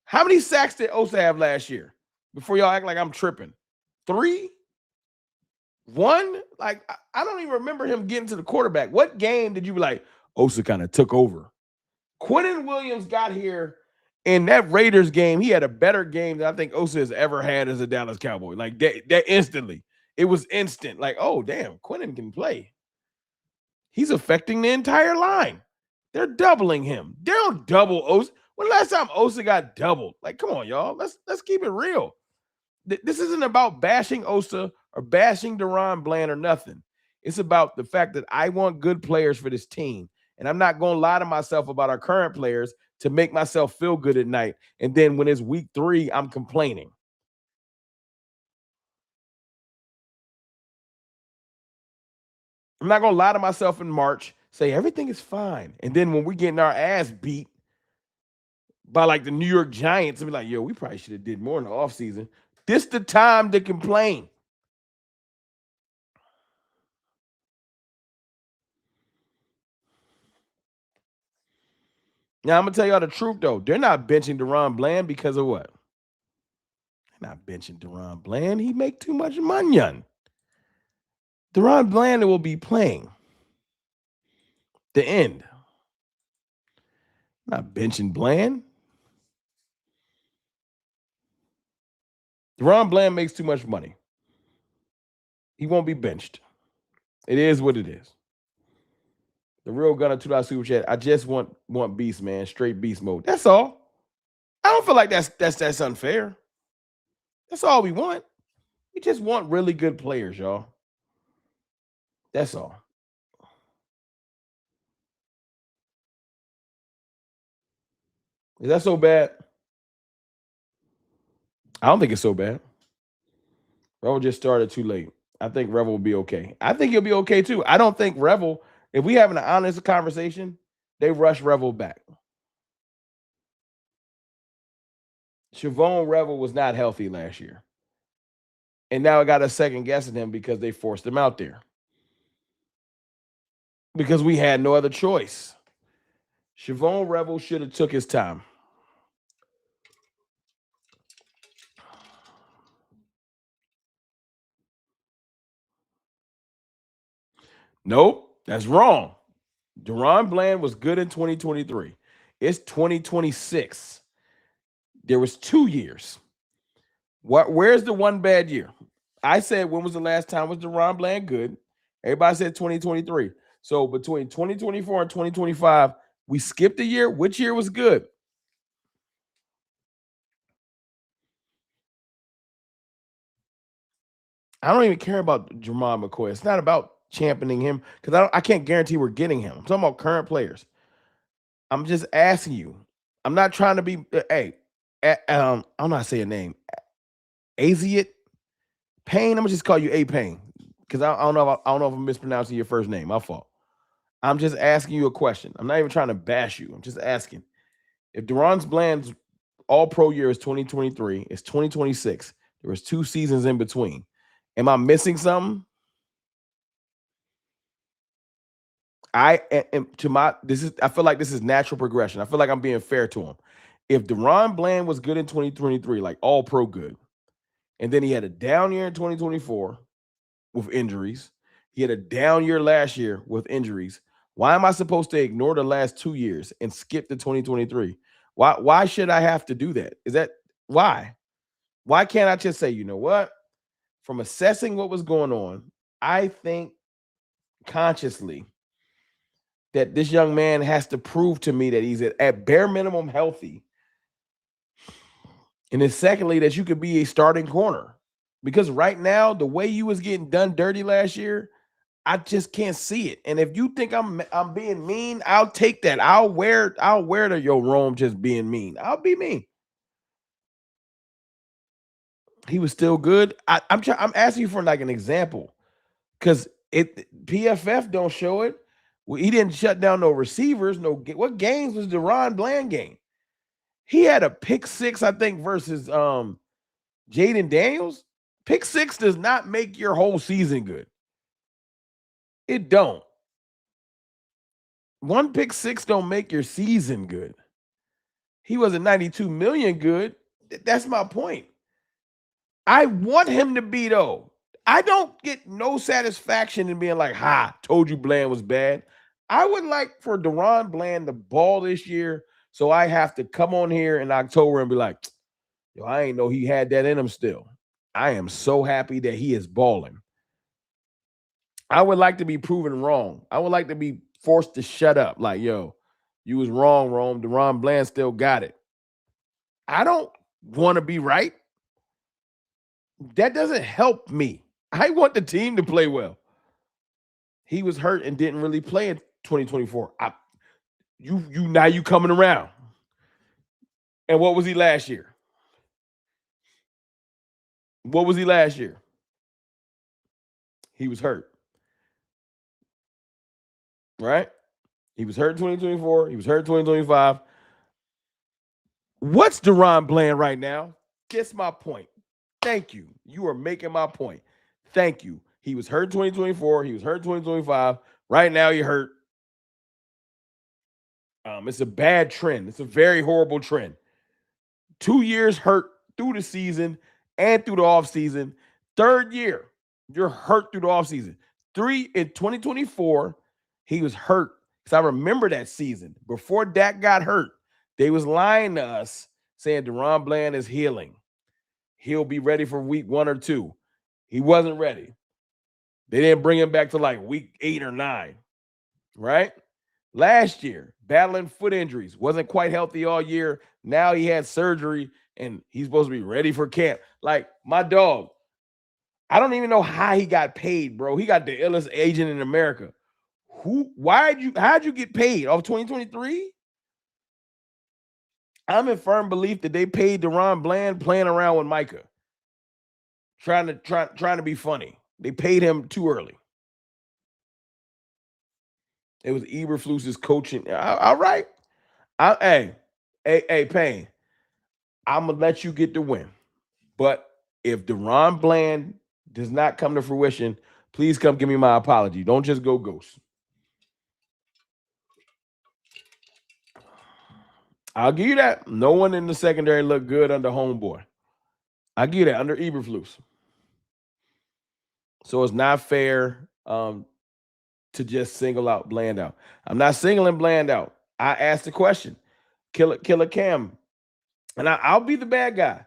How many sacks did Osa have last year? Before y'all act like I'm tripping. 3? 1? Like, I don't even remember him getting to the quarterback. What game did you be like, Osa kind of took over? Quinnen Williams got here in that Raiders game. He had a better game than I think Osa has ever had as a Dallas Cowboy. Like that instantly. It was instant. Like, oh, damn, Quinnen can play. He's affecting the entire line. They're doubling him. They don't double Osa. When the last time Osa got doubled? Like, come on, y'all. Let's keep it real. This isn't about bashing Osa or bashing Deron Bland or nothing. It's about the fact that I want good players for this team. And I'm not going to lie to myself about our current players to make myself feel good at night. And then when it's week 3, I'm complaining. I'm not going to lie to myself in March, say everything is fine. And then when we're getting our ass beat by like the New York Giants, and be like, yo, we probably should have did more in the offseason. This the time to complain. Now, I'm going to tell y'all the truth, though. They're not benching Deron Bland because of what? They're not benching Deron Bland. He make too much money. Deron Bland will be playing. The end. Not benching Bland. Deron Bland makes too much money. He won't be benched. It is what it is. The real Gunner $2 super chat. I just want beast, man. Straight beast mode. That's all. I don't feel like that's unfair. That's all we want. We just want really good players, y'all. That's all. Is that so bad? I don't think it's so bad. Revel just started too late. I think Revel will be okay. I think he'll be okay too. I don't think Revel, if we having an honest conversation, they rush Revel back. Siobhan Revel was not healthy last year. And now I got a second guessing him because they forced him out there. Because we had no other choice. Siobhan Revel should have took his time. Nope, that's wrong. Deron Bland was good in 2023. It's 2026. There was 2 years. Where's the one bad year? I said, when was the last time was Deron Bland good? Everybody said 2023. So between 2024 and 2025, we skipped a year. Which year was good? I don't even care about Jermon McCoy. It's not about championing him because I can't guarantee we're getting him. I'm talking about current players. I'm just asking you. I'm not trying to be. I'm not saying a name. Aziot Payne, I'm gonna just call you A Payne because I don't know if I'm mispronouncing your first name. My fault. I'm just asking you a question. I'm not even trying to bash you. I'm just asking. If DaRon Bland's all-pro year is 2023, it's 2026. There was 2 seasons in between. Am I missing something? I feel like this is natural progression. I feel like I'm being fair to him. If DaRon Bland was good in 2023, like all-pro good, and then he had a down year in 2024 with injuries, he had a down year last year with injuries. Why am I supposed to ignore the last 2 years and skip to 2023? Why should I have to do that? Is that why? Why can't I just say, you know what? From assessing what was going on, I think consciously that this young man has to prove to me that he's at bare minimum healthy. And then secondly, that you could be a starting corner. Because right now, the way you was getting done dirty last year, I just can't see it. And if you think I'm being mean, I'll take that. I'll wear to your Rome just being mean. I'll be mean. He was still good. I'm asking you for like an example because PFF don't show it. Well, he didn't shut down no receivers. What games was DaRon Bland game? He had a pick 6, I think, versus Jaden Daniels. Pick 6 does not make your whole season good. It don't. 1 pick 6 don't make your season good. He wasn't 92 million good. That's my point. I want him to be, though. I don't get no satisfaction in being like, told you Bland was bad. I would like for DaRon Bland to ball this year, so I have to come on here in October and be like, yo, I ain't know he had that in him still. I am so happy that he is balling. I would like to be proven wrong. I would like to be forced to shut up. Like, yo, you was wrong, Rome. DaRon Bland still got it. I don't want to be right. That doesn't help me. I want the team to play well. He was hurt and didn't really play in 2024. Now you coming around. And what was he last year? What was he last year? He was hurt. Right? He was hurt in 2024. He was hurt in 2025. What's DaRon Bland right now? Guess my point. Thank you. You are making my point. Thank you. He was hurt in 2024. He was hurt in 2025. Right now, you're hurt. It's a bad trend. It's a very horrible trend. 2 years hurt through the season and through the offseason. 3rd year, you're hurt through the offseason. 3 in 2024, he was hurt. Because I remember that season. Before Dak got hurt, they was lying to us saying DaRon Bland is healing. He'll be ready for week 1 or 2. He wasn't ready. They didn't bring him back to like week 8 or 9, right? Last year, battling foot injuries, wasn't quite healthy all year. Now he had surgery and he's supposed to be ready for camp. Like my dog, I don't even know how he got paid, bro. He got the illest agent in America. How'd you get paid off 2023? I'm in firm belief that they paid DaRon Bland playing around with Micah. Trying to be funny. They paid him too early. It was Eberflus's coaching. All right. Hey, Payne, I'm going to let you get the win. But if DaRon Bland does not come to fruition, please come give me my apology. Don't just go ghost. I'll give you that. No one in the secondary looked good under homeboy. I'll give you that under Eberflus. So it's not fair to just single out Bland out. I'm not singling Bland out. I asked the question. Killer Cam. And I'll be the bad guy.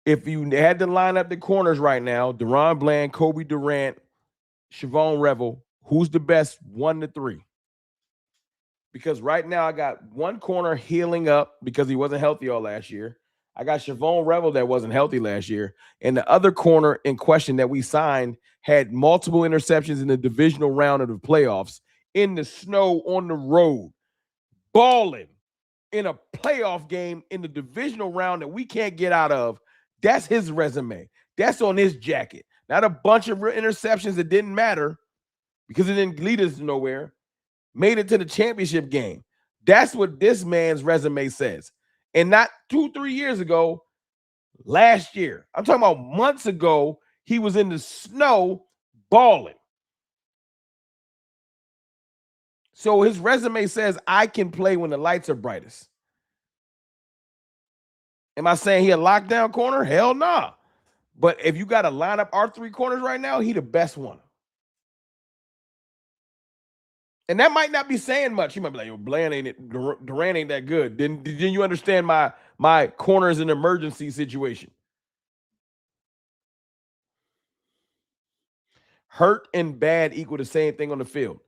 If you had to line up the corners right now, DaRon Bland, Kobe Durant, Shavon Revel, who's the best 1 to 3? Because right now I got one corner healing up because he wasn't healthy all last year. I got Shavon Revel that wasn't healthy last year. And the other corner in question that we signed had multiple interceptions in the divisional round of the playoffs, in the snow, on the road, balling in a playoff game in the divisional round that we can't get out of. That's his resume. That's on his jacket. not a bunch of interceptions that didn't matter because it didn't lead us nowhere, made it to the championship game. That's what this man's resume says. And not 2-3 years ago, last year. I'm talking about months ago, he was in the snow balling. So his resume says, I can play when the lights are brightest. Am I saying he a lockdown corner? Hell nah. But if you got to line up our 3 corners right now, he the best one. And that might not be saying much. You might be like, yo, Bland ain't it, Durant ain't that good. Didn't you understand my corner is an emergency situation? Hurt and bad equal the same thing on the field.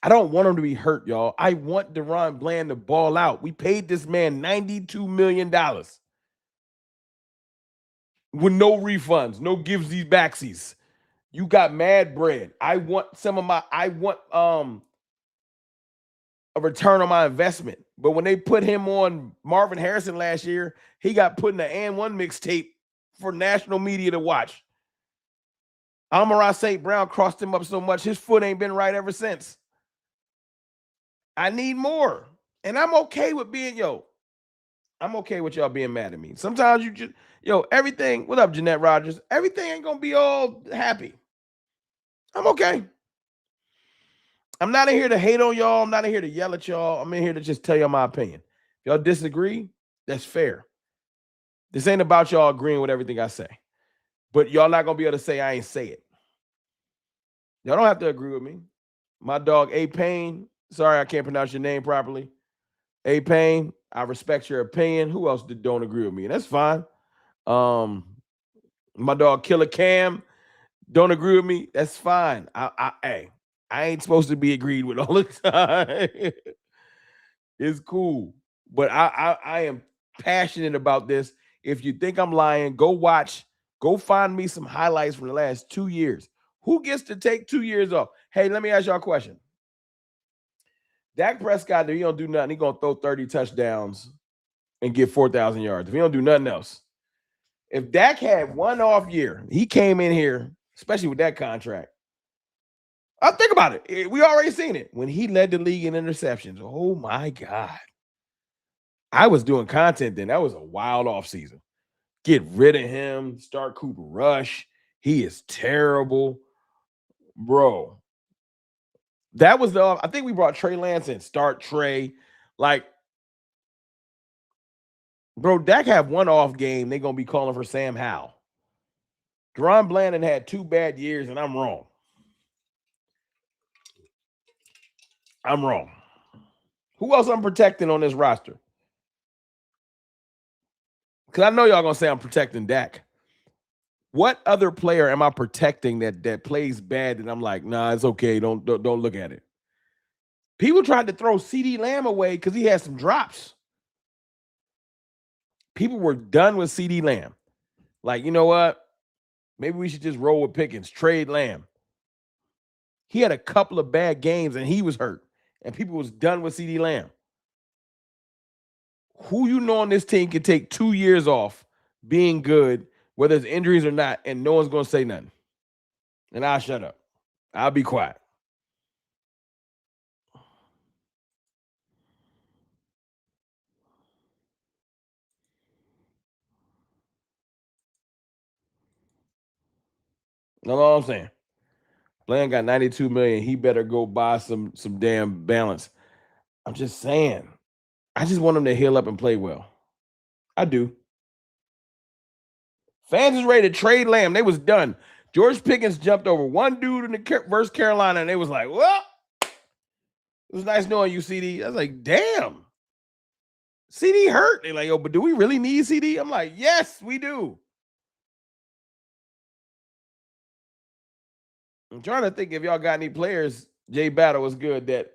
I don't want him to be hurt, y'all. I want DaRon Bland to ball out. We paid this man $92 million with no refunds, no givesies, backsies. You got mad bread. I want a return on my investment. But when they put him on Marvin Harrison last year, he got put in the And One mixtape for national media to watch. Amon-Ra St. Brown crossed him up so much, his foot ain't been right ever since. I need more. And I'm okay with being, I'm okay with y'all being mad at me. Sometimes you just, everything, what up, Jeanette Rogers? Everything ain't going to be all happy. I'm okay. I'm not in here to hate on y'all. I'm not in here to yell at y'all. I'm in here to just tell y'all my opinion. If y'all disagree, that's fair. This ain't about y'all agreeing with everything I say. But y'all not going to be able to say I ain't say it. Y'all don't have to agree with me. My dog, A Payne, sorry I can't pronounce your name properly. A Payne, I respect your opinion. Who else don't agree with me? That's fine. My dog, Killer Cam, don't agree with me. That's fine. I ain't supposed to be agreed with all the time. It's cool. But I am passionate about this. If you think I'm lying, go find me some highlights from the last 2 years. Who gets to take 2 years off? Hey, let me ask y'all a question. Dak Prescott, if he don't do nothing, he's going to throw 30 touchdowns and get 4,000 yards. If he don't do nothing else. If Dak had one off year, he came in here, especially with that contract. Think about it. We already seen it. When he led the league in interceptions, oh my God. I was doing content then. That was a wild offseason. Get rid of him, start Cooper Rush. He is terrible. Bro. That was I think we brought Trey Lance in. Start Trey. Like, bro, Dak have one off game. They're going to be calling for Sam Howell. DaRon Bland had 2 bad years, and I'm wrong. I'm wrong. Who else I'm protecting on this roster? Because I know y'all going to say I'm protecting Dak. What other player am I protecting that plays bad and I'm like, nah, it's okay. Don't look at it. People tried to throw CeeDee Lamb away because he had some drops. People were done with CeeDee Lamb. Like, you know what? Maybe we should just roll with Pickens, trade Lamb. He had a couple of bad games and he was hurt. And people was done with CeeDee Lamb. Who you know on this team can take 2 years off being good, whether it's injuries or not, and no one's going to say nothing. And I'll shut up. I'll be quiet. That's all I'm saying. Bland got $92 million. He better go buy some damn balance. I'm just saying. I just want him to heal up and play well. I do. Fans is ready to trade Lamb. They was done. George Pickens jumped over one dude in the versus Carolina, and they was like, well, it was nice knowing you, CD. I was like, damn. CD hurt. They're like, yo, but do we really need CD? I'm like, yes, we do. I'm trying to think if y'all got any players. Jay Battle was good that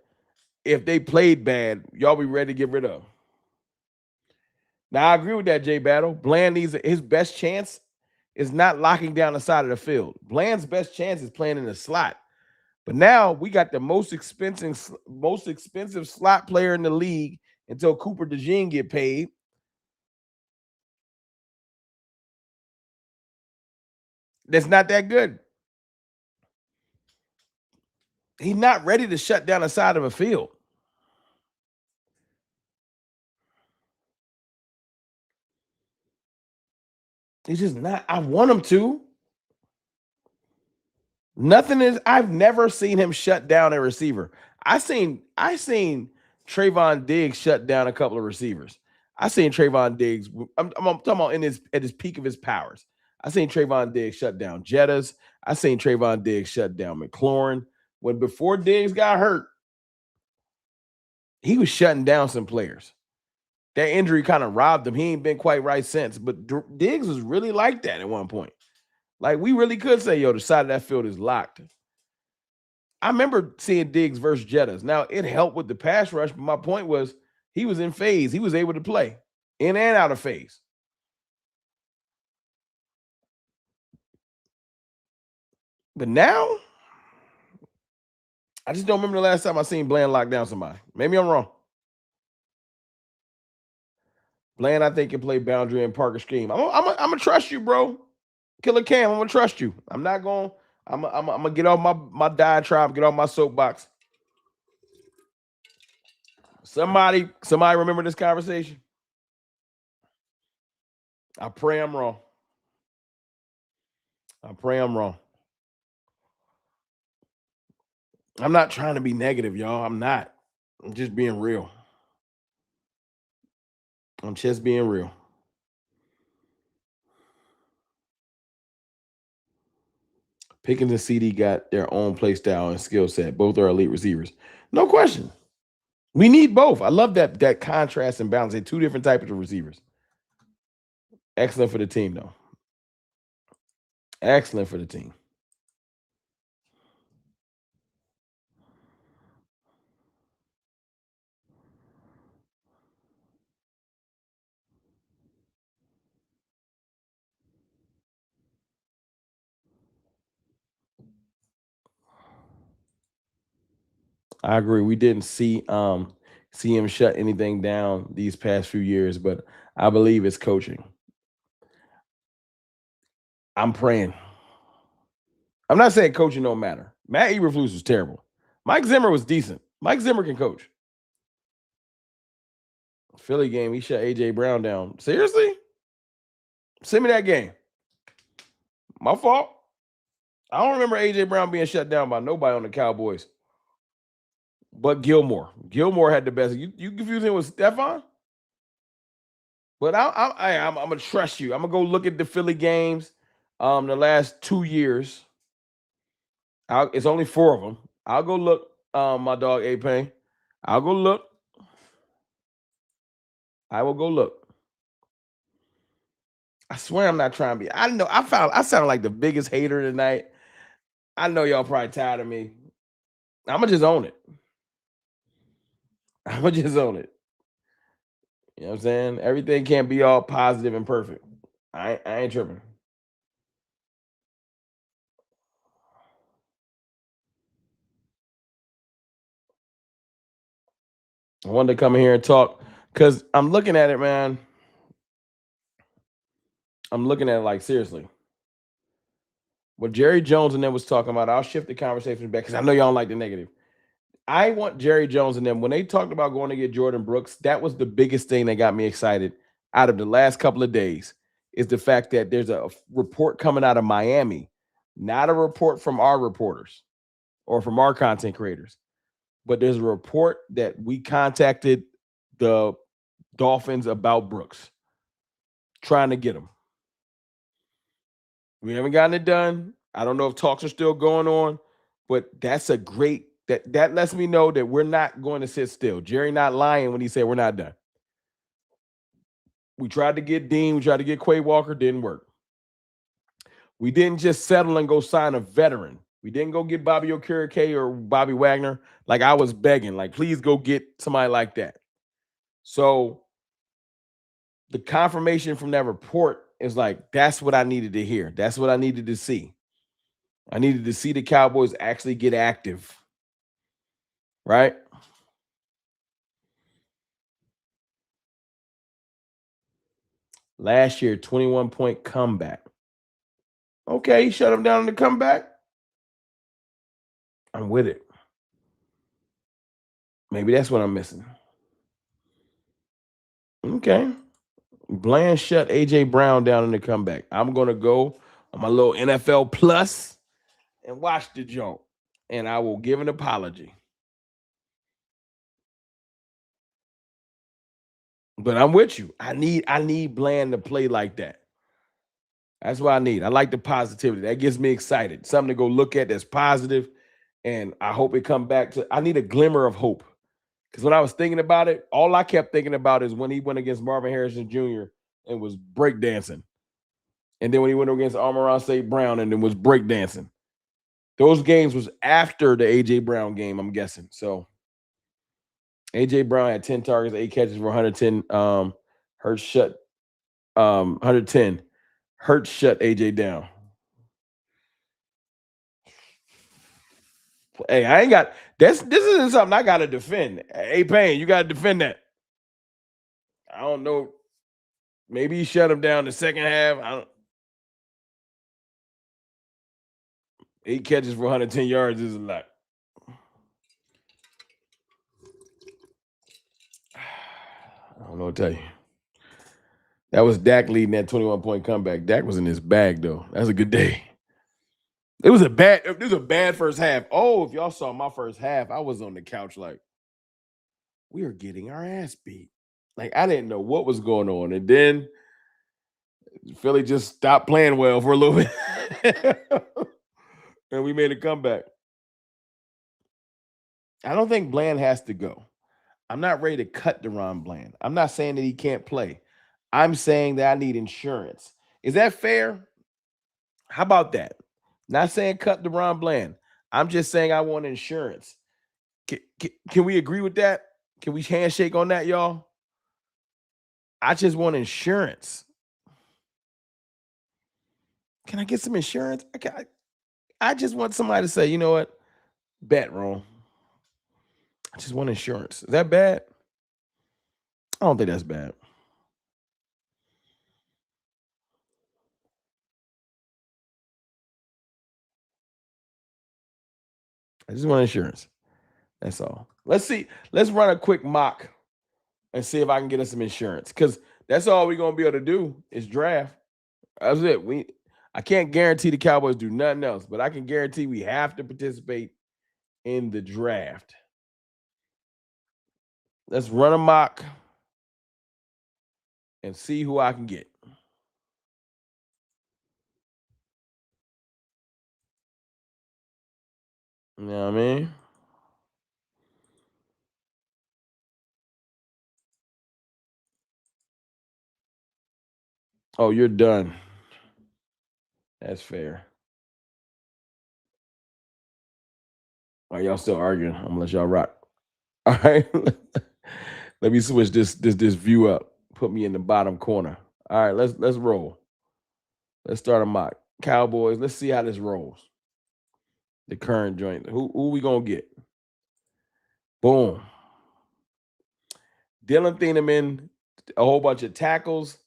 if they played bad, y'all be ready to get rid of. Now, I agree with that, Jay Battle. Bland needs his best chance is not locking down the side of the field. Bland's best chance is playing in the slot. But now we got the most expensive slot player in the league until Cooper DeJean get paid. that's not that good. He's not ready to shut down the side of a field. He's just not. I want him to. Nothing is. I've never seen him shut down a receiver. I seen Trayvon Diggs shut down a couple of receivers. I seen Trayvon Diggs. I'm talking about at his peak of his powers. I seen Trayvon Diggs shut down Jettas. I seen Trayvon Diggs shut down McLaurin. When before Diggs got hurt, he was shutting down some players. That injury kind of robbed him. He ain't been quite right since. But Diggs was really like that at one point. Like, we really could say, yo, the side of that field is locked. I remember seeing Diggs versus Jettas. Now, it helped with the pass rush, but my point was he was in phase. He was able to play in and out of phase. But now, I just don't remember the last time I seen Bland lock down somebody. Maybe I'm wrong. Bland, I think, can play boundary and Parker scheme. I'm gonna trust you, bro. Killer Cam, I'm gonna trust you. I'm not going. I'm gonna get off my diatribe, get off my soapbox. Somebody remember this conversation? I pray I'm wrong. I pray I'm wrong. I'm not trying to be negative, y'all. I'm not. I'm just being real. I'm just being real. Pickens and CD got their own play style and skill set. Both are elite receivers. No question. We need both. I love that contrast and balance. They're two different types of receivers. Excellent for the team, though. Excellent for the team. I agree. We didn't see him shut anything down these past few years, but I believe it's coaching. I'm praying. I'm not saying coaching don't matter. Matt Eberflus was terrible. Mike Zimmer was decent. Mike Zimmer can coach. Philly game, he shut AJ Brown down. Seriously? Send me that game. My fault. I don't remember AJ Brown being shut down by nobody on the Cowboys. But Gilmore. Gilmore had the best. You confuse him with Stephon? But I'm gonna trust you. I'm gonna go look at the Philly games the last 2 years. It's only 4 of them. I'll go look, my dog A-Pain. I'll go look. I will go look. I swear I'm not trying to be. I know I sound like the biggest hater tonight. I know y'all probably tired of me. I'ma just own it. I'ma just own it. You know what I'm saying? Everything can't be all positive and perfect. I ain't tripping. I wanted to come in here and talk because I'm looking at it, man. I'm looking at it like, seriously. What Jerry Jones and them was talking about, I'll shift the conversation back because I know y'all don't like the negative. I want Jerry Jones and them, when they talked about going to get Jordan Brooks, that was the biggest thing that got me excited out of the last couple of days, is the fact that there's a report coming out of Miami, not a report from our reporters or from our content creators, but there's a report that we contacted the Dolphins about Brooks, trying to get him. We haven't gotten it done. I don't know if talks are still going on, but that's a great, that lets me know that we're not going to sit still. Jerry not lying when he said we're not done. We tried to get Dean, we tried to get Quay Walker, didn't work. We didn't just settle and go sign a veteran. We didn't go get Bobby Okereke or Bobby Wagner. Like, I was begging, like, please go get somebody like that. So the confirmation from that report is like, that's what I needed to hear. That's what I needed to see. I needed to see the Cowboys actually get active. Right? Last year, 21-point comeback. Okay, shut him down in the comeback. I'm with it. Maybe that's what I'm missing. Okay. Bland shut A.J. Brown down in the comeback. I'm going to go on my little NFL Plus and watch the joint. And I will give an apology. But I'm with you. I need Bland to play like that. That's what I need. I like the positivity. That gets me excited. Something to go look at that's positive. And I hope it come back to, I need a glimmer of hope. Because when I was thinking about it, all I kept thinking about is when he went against Marvin Harrison Jr. and was breakdancing. And then when he went against Amon-Ra St. Brown and then was breakdancing. Those games was after the A.J. Brown game, I'm guessing. So A.J. Brown had 10 targets, 8 catches for 110. Hurts shut 110. Hurts shut A.J. down. Hey, I ain't got this isn't something I gotta defend. Hey, Payne, you gotta defend that. I don't know. Maybe he shut him down the second half. 8 catches for 110 yards is a lot. I don't know what to tell you. That was Dak leading that 21-point comeback. Dak was in his bag, though. That's a good day. It was a bad first half. Oh, if y'all saw my first half, I was on the couch like, we are getting our ass beat. Like, I didn't know what was going on. And then Philly just stopped playing well for a little bit. And we made a comeback. I don't think Bland has to go. I'm not ready to cut DaRon Bland. I'm not saying that he can't play. I'm saying that I need insurance. Is that fair? How about that? Not saying cut DaRon Bland. I'm just saying I want insurance. Can we agree with that? Can we handshake on that, y'all? I just want insurance. Can I get some insurance? I just want somebody to say, you know what? Bet wrong. I just want insurance. Is that bad? I don't think that's bad. I just want insurance. That's all. Let's see. Let's run a quick mock and see if I can get us some insurance. Because that's all we're going to be able to do is draft. That's it. I can't guarantee the Cowboys do nothing else, but I can guarantee we have to participate in the draft. Let's run a mock and see who I can get. You know what I mean? Oh, you're done. That's fair. All right, y'all still arguing. I'm gonna let y'all rock. All right. Let me switch this view up. Put me in the bottom corner. All right, let's roll. Let's start a mock. Cowboys. Let's see how this rolls. The current joint. Who we gonna get? Boom. Dylan Thieneman, a whole bunch of tackles,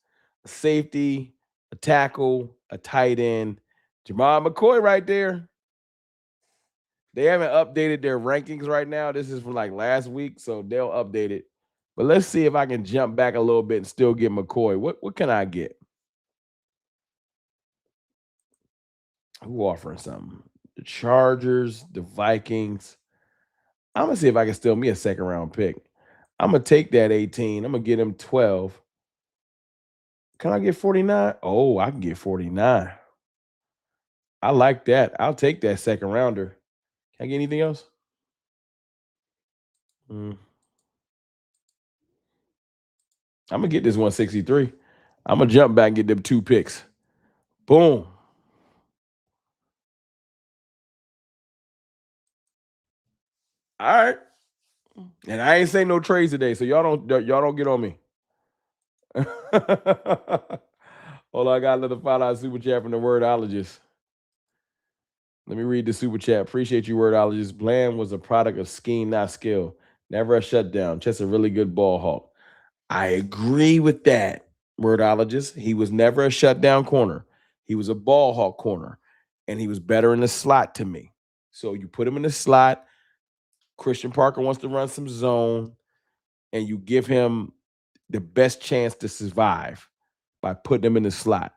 a safety, a tackle, a tight end. Jamal McCoy right there. They haven't updated their rankings right now. This is from like last week, so they'll update it. But let's see if I can jump back a little bit and still get McCoy. What can I get? Who offering something? The Chargers, the Vikings. I'm going to see if I can steal me a second-round pick. I'm going to take that 18. I'm going to get him 12. Can I get 49? Oh, I can get 49. I like that. I'll take that second rounder. Can I get anything else? I'm going to get this 163. I'm going to jump back and get them 2 picks. Boom. All right. And I ain't saying no trades today, so y'all don't get on me. Hold on, I got another $5 super chat from the wordologist. Let me read the super chat. Appreciate you, wordologist. Bland was a product of scheme, not skill. Never a shutdown. Just a really good ball hawk. I agree with that, wordologist. He was never a shutdown corner. He was a ball hawk corner, and he was better in the slot to me. So you put him in the slot. Christian Parker wants to run some zone, and you give him the best chance to survive by putting him in the slot.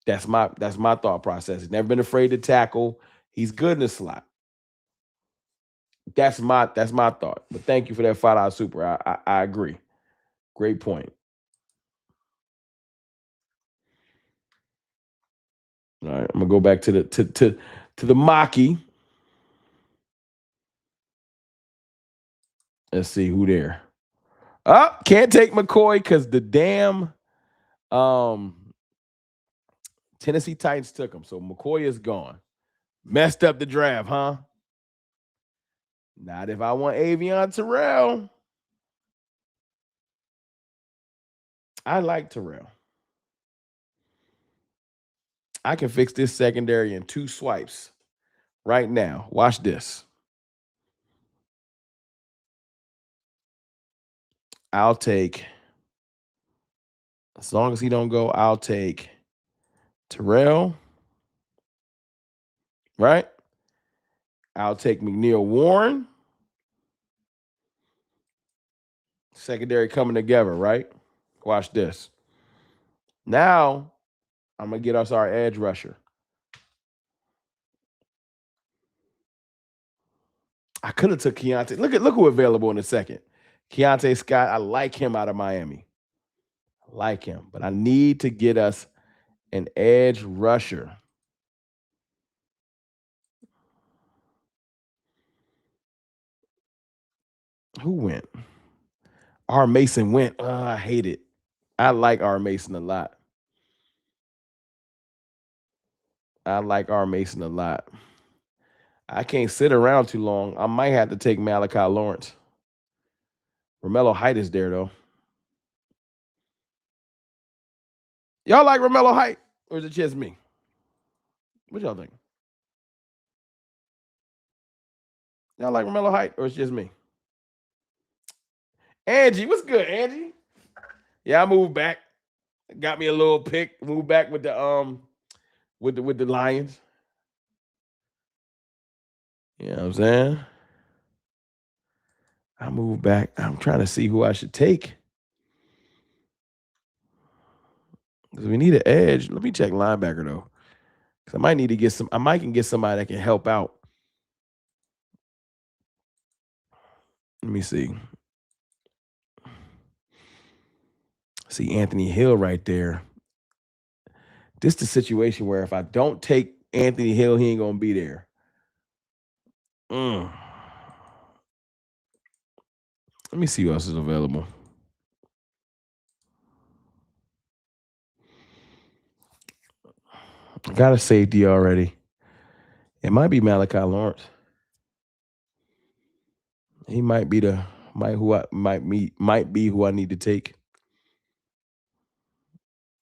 That's my thought process. He's never been afraid to tackle. He's good in the slot. That's my thought. But thank you for that $5 super. I agree. Great point. All right, I'm gonna go back to the Maki. Let's see who there. Oh, can't take McCoy because the damn Tennessee Titans took him. So McCoy is gone. Messed up the draft, huh? Not if I want Avion Terrell. I like Terrell. I can fix this secondary in 2 swipes right now. Watch this. I'll take, as long as he don't go, I'll take Terrell, right? I'll take McNeil Warren. Secondary coming together, right? Watch this. Now, I'm going to get us our edge rusher. I could have took Keontae. Look who available in a second. Keontae Scott, I like him out of Miami. I like him, but I need to get us an edge rusher. Who went? R. Mason went. Oh, I hate it. I like R. Mason a lot. I can't sit around too long. I might have to take Malachi Lawrence. Romello Height is there, though. Y'all like Romello Height? Or is it just me? What y'all think? Y'all like Romello Height? Or it's just me? Angie, what's good, Angie? Yeah, I moved back. Got me a little pick. Moved back with the with the Lions. You know what I'm saying? I moved back. I'm trying to see who I should take. Because we need an edge. Let me check linebacker though. Because I might need to get some. I might can get somebody that can help out. Let me see. See Anthony Hill right there. This is the situation where if I don't take Anthony Hill, he ain't gonna be there. Let me see who else is available. Got a safety already. It might be Malachi Lawrence. He might be might be who I need to take.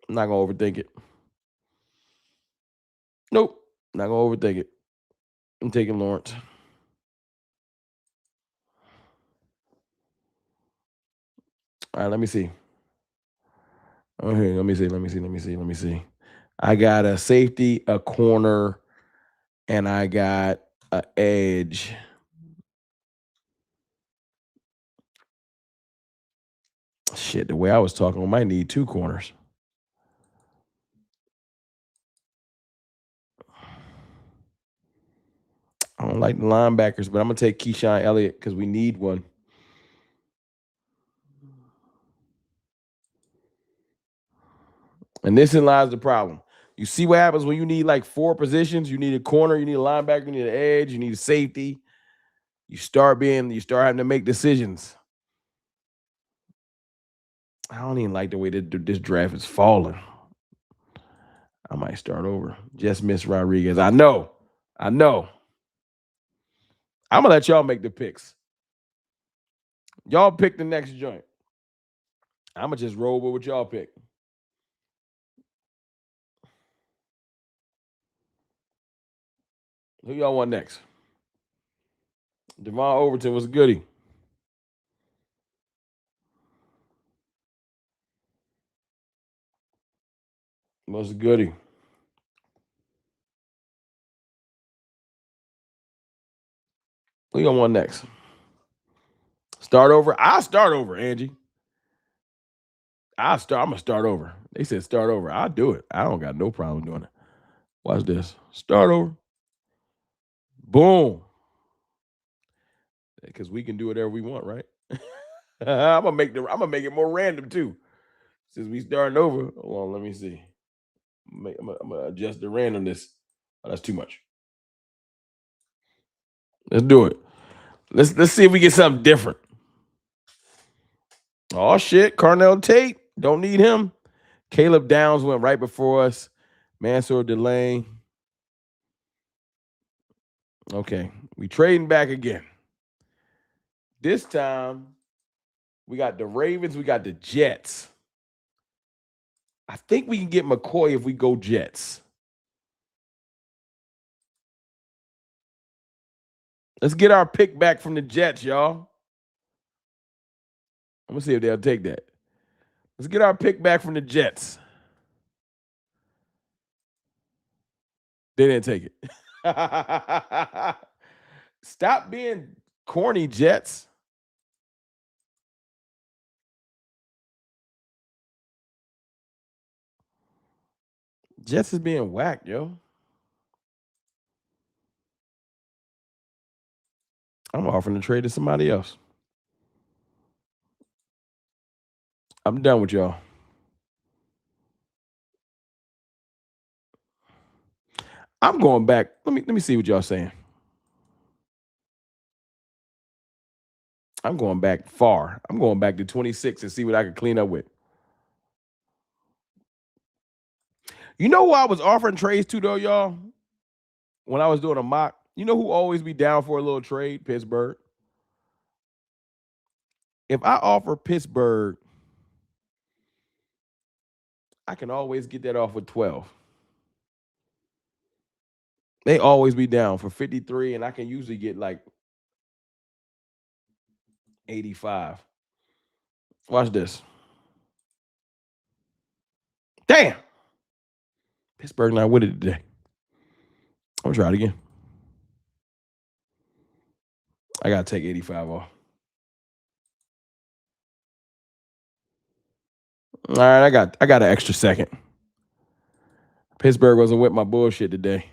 I'm not gonna overthink it. Nope, not gonna overthink it. I'm taking Lawrence. All right, let me see. Okay, let me see. I got a safety, a corner, and I got an edge. Shit, the way I was talking, we might need 2 corners. I don't like the linebackers, but I'm going to take Keyshawn Elliott because we need one. And this in lies the problem. You see what happens when you need like 4 positions? You need a corner, you need a linebacker, you need an edge, you need a safety. You start having to make decisions. I don't even like the way that this draft is falling. I might start over. Just miss Rodriguez. I know. I'm going to let y'all make the picks. Y'all pick the next joint. I'm going to just roll with what y'all pick. Who y'all want next? Devon Overton was goody. What's goody? Who you want next? Start over? I'll start over, Angie. I'm gonna start over. They said start over. I'll do it. I don't got no problem doing it. Watch this. Start over. Boom. Because we can do whatever we want, right? I'm gonna make it more random too. Since we starting over. Hold on, let me see. I'm gonna adjust the randomness. Oh, that's too much. Let's do it. Let's see if we get something different. Oh shit, Carnell Tate. Don't need him. Caleb Downs went right before us. Mansour Delane. Okay, we trading back again. This time, we got the Ravens, we got the Jets. I think we can get McCoy if we go Jets. Let's get our pick back from the Jets, y'all. I'm going to see if they'll take that. Let's get our pick back from the Jets. They didn't take it. Stop being corny, Jets. Jets is being whacked, yo. I'm offering to trade to somebody else. I'm done with y'all. I'm going back. Let me see what y'all saying. I'm going back far. I'm going back to 26 and see what I can clean up with. You know who I was offering trades to, though, y'all? When I was doing a mock, you know who always be down for a little trade? Pittsburgh. If I offer Pittsburgh, I can always get that off with 12. They always be down for 53, and I can usually get like 85. Watch this. Damn. Pittsburgh not with it today. I'm going to try it again. I got to take 85 off. All right, I got an extra second. Pittsburgh wasn't with my bullshit today.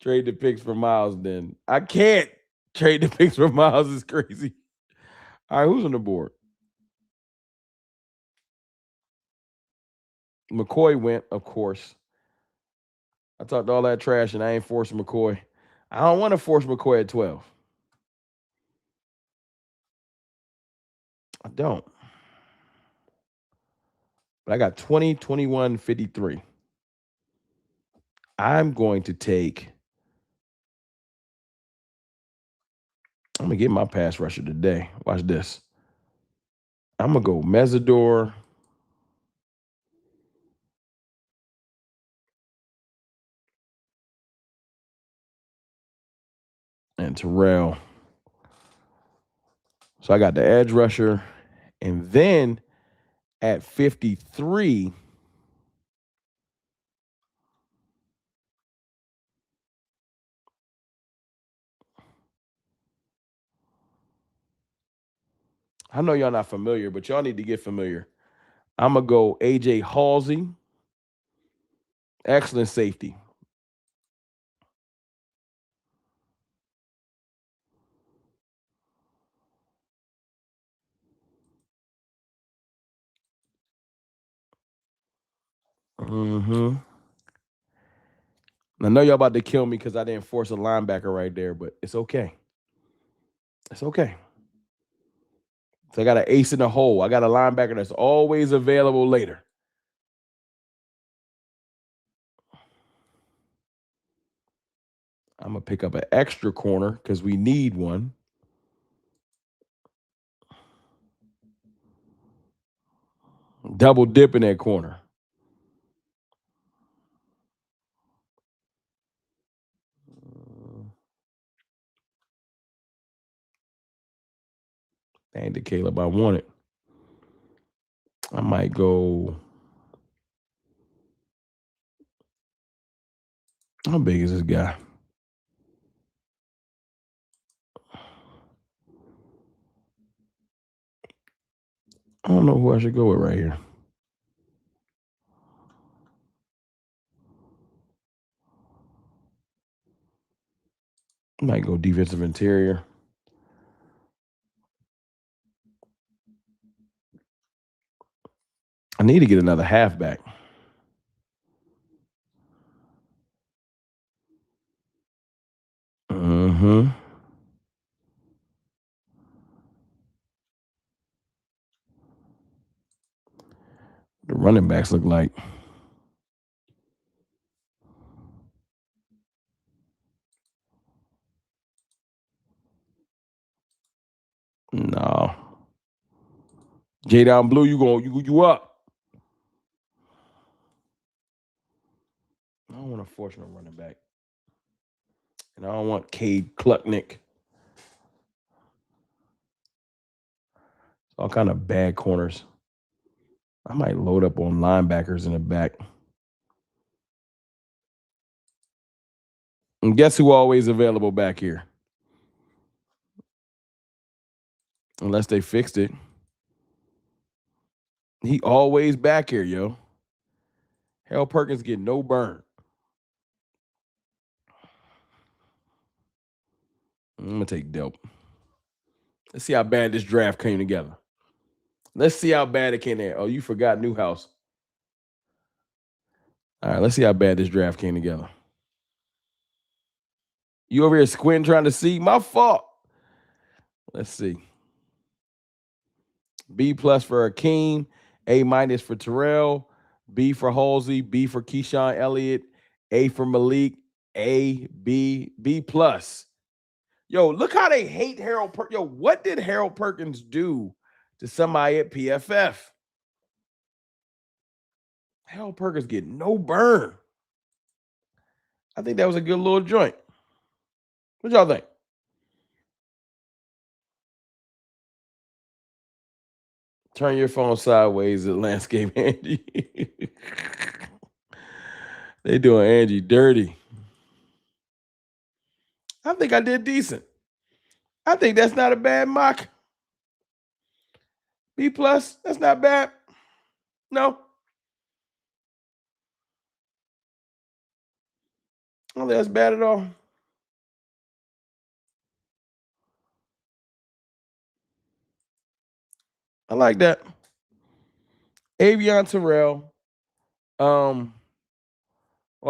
Trade the picks for Miles then. I can't trade the picks for Miles. Is crazy. All right, who's on the board? McCoy went, of course. I talked all that trash and I ain't forcing McCoy. I don't want to force McCoy at 12. I don't. But I got 20, 21, 53. I'm going to take. I'm going to get my pass rusher today. Watch this. I'm going to go Mesidor. And Terrell. So I got the edge rusher. And then at 53, I know y'all not familiar, but y'all need to get familiar. I'm going to go A.J. Halsey. Excellent safety. Mm-hmm. I know y'all about to kill me because I didn't force a linebacker right there, but it's okay. It's okay. So I got an ace in the hole. I got a linebacker that's always available later. I'm going to pick up an extra corner because we need one. Double dip in that corner. Dang to Caleb, I want it. I might go. How big is this guy? I don't know who I should go with right here. I might go defensive interior. I need to get another halfback. Mm-hmm. The running backs look like. No. J Down Blue, you up. I don't want to force no running back. And I don't want Cade Klutnick. All kind of bad corners. I might load up on linebackers in the back. And guess who always available back here? Unless they fixed it. He always back here, yo. Harold Perkins get no burn. I'm going to take Delp. Let's see how bad this draft came together. Let's see how bad it came there. Oh, you forgot Newhouse. All right, let's see how bad this draft came together. You over here squinting trying to see? My fault. Let's see. B+ for Akeem, A- for Terrell, B for Halsey, B for Keyshawn Elliott, A for Malik, A, B, B+. Yo, look how they hate Harold Perkins. Yo, what did Harold Perkins do to somebody at PFF? Harold Perkins get no burn. I think that was a good little joint. What y'all think? Turn your phone sideways at Landscape Angie. They doing Angie dirty. I think I did decent. I think that's not a bad mock. B+, that's not bad. No. I don't think that's bad at all. I like that. Avion Terrell. Well,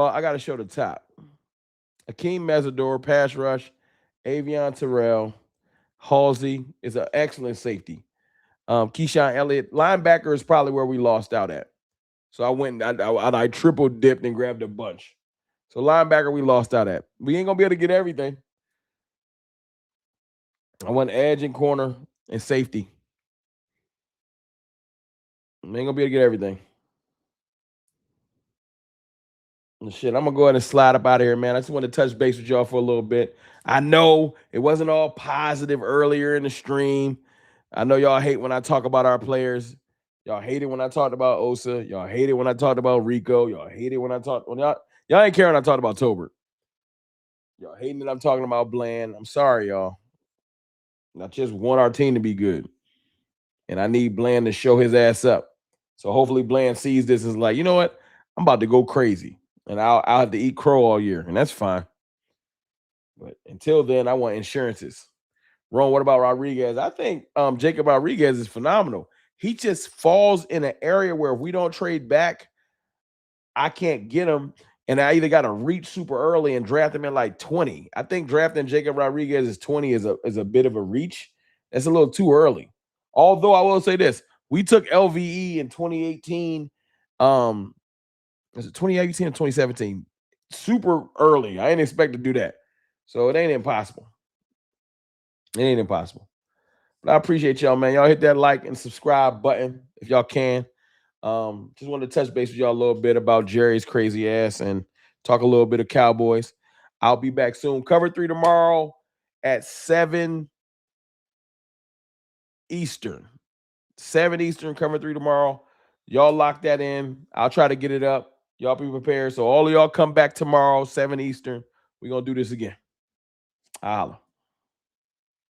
I got to show the top. Akeem Mesidor, pass rush. Avion Terrell. Halsey is an excellent safety. Keyshawn Elliott, linebacker is probably where we lost out at. So I went and I triple dipped and grabbed a bunch. So linebacker we lost out at. We ain't going to be able to get everything. I went edge and corner and safety. We ain't going to be able to get everything. Shit, I'm going to go ahead and slide up out of here, man. I just want to touch base with y'all for a little bit. I know it wasn't all positive earlier in the stream. I know y'all hate when I talk about our players. Y'all hate it when I talked about Osa. Y'all hate it when I talked about Rico. Y'all hate it when I talk. Y'all ain't caring when I talked about Tolbert. Y'all hating that I'm talking about Bland. I'm sorry, y'all. I just want our team to be good. And I need Bland to show his ass up. So hopefully Bland sees this and is like, you know what? I'm about to go crazy. And I'll have to eat crow all year. And that's fine. But until then, I want insurances. Ron, what about Rodriguez? I think Jacob Rodriguez is phenomenal. He just falls in an area where if we don't trade back, I can't get him. And I either got to reach super early and draft him in like 20. I think drafting Jacob Rodriguez is 20 is a bit of a reach. That's a little too early. Although I will say this, we took LVE in 2018. Was it 2018 or 2017? Super early. I didn't expect to do that. So it ain't impossible. It ain't impossible. But I appreciate y'all, man. Y'all hit that like and subscribe button if y'all can. Just wanted to touch base with y'all a little bit about Jerry's crazy ass and talk a little bit of Cowboys. I'll be back soon. Cover 3 tomorrow at 7 Eastern. 7 Eastern, cover 3 tomorrow. Y'all lock that in. I'll try to get it up. Y'all be prepared. So all of y'all come back tomorrow, 7 Eastern. We're going to do this again. I'll holla.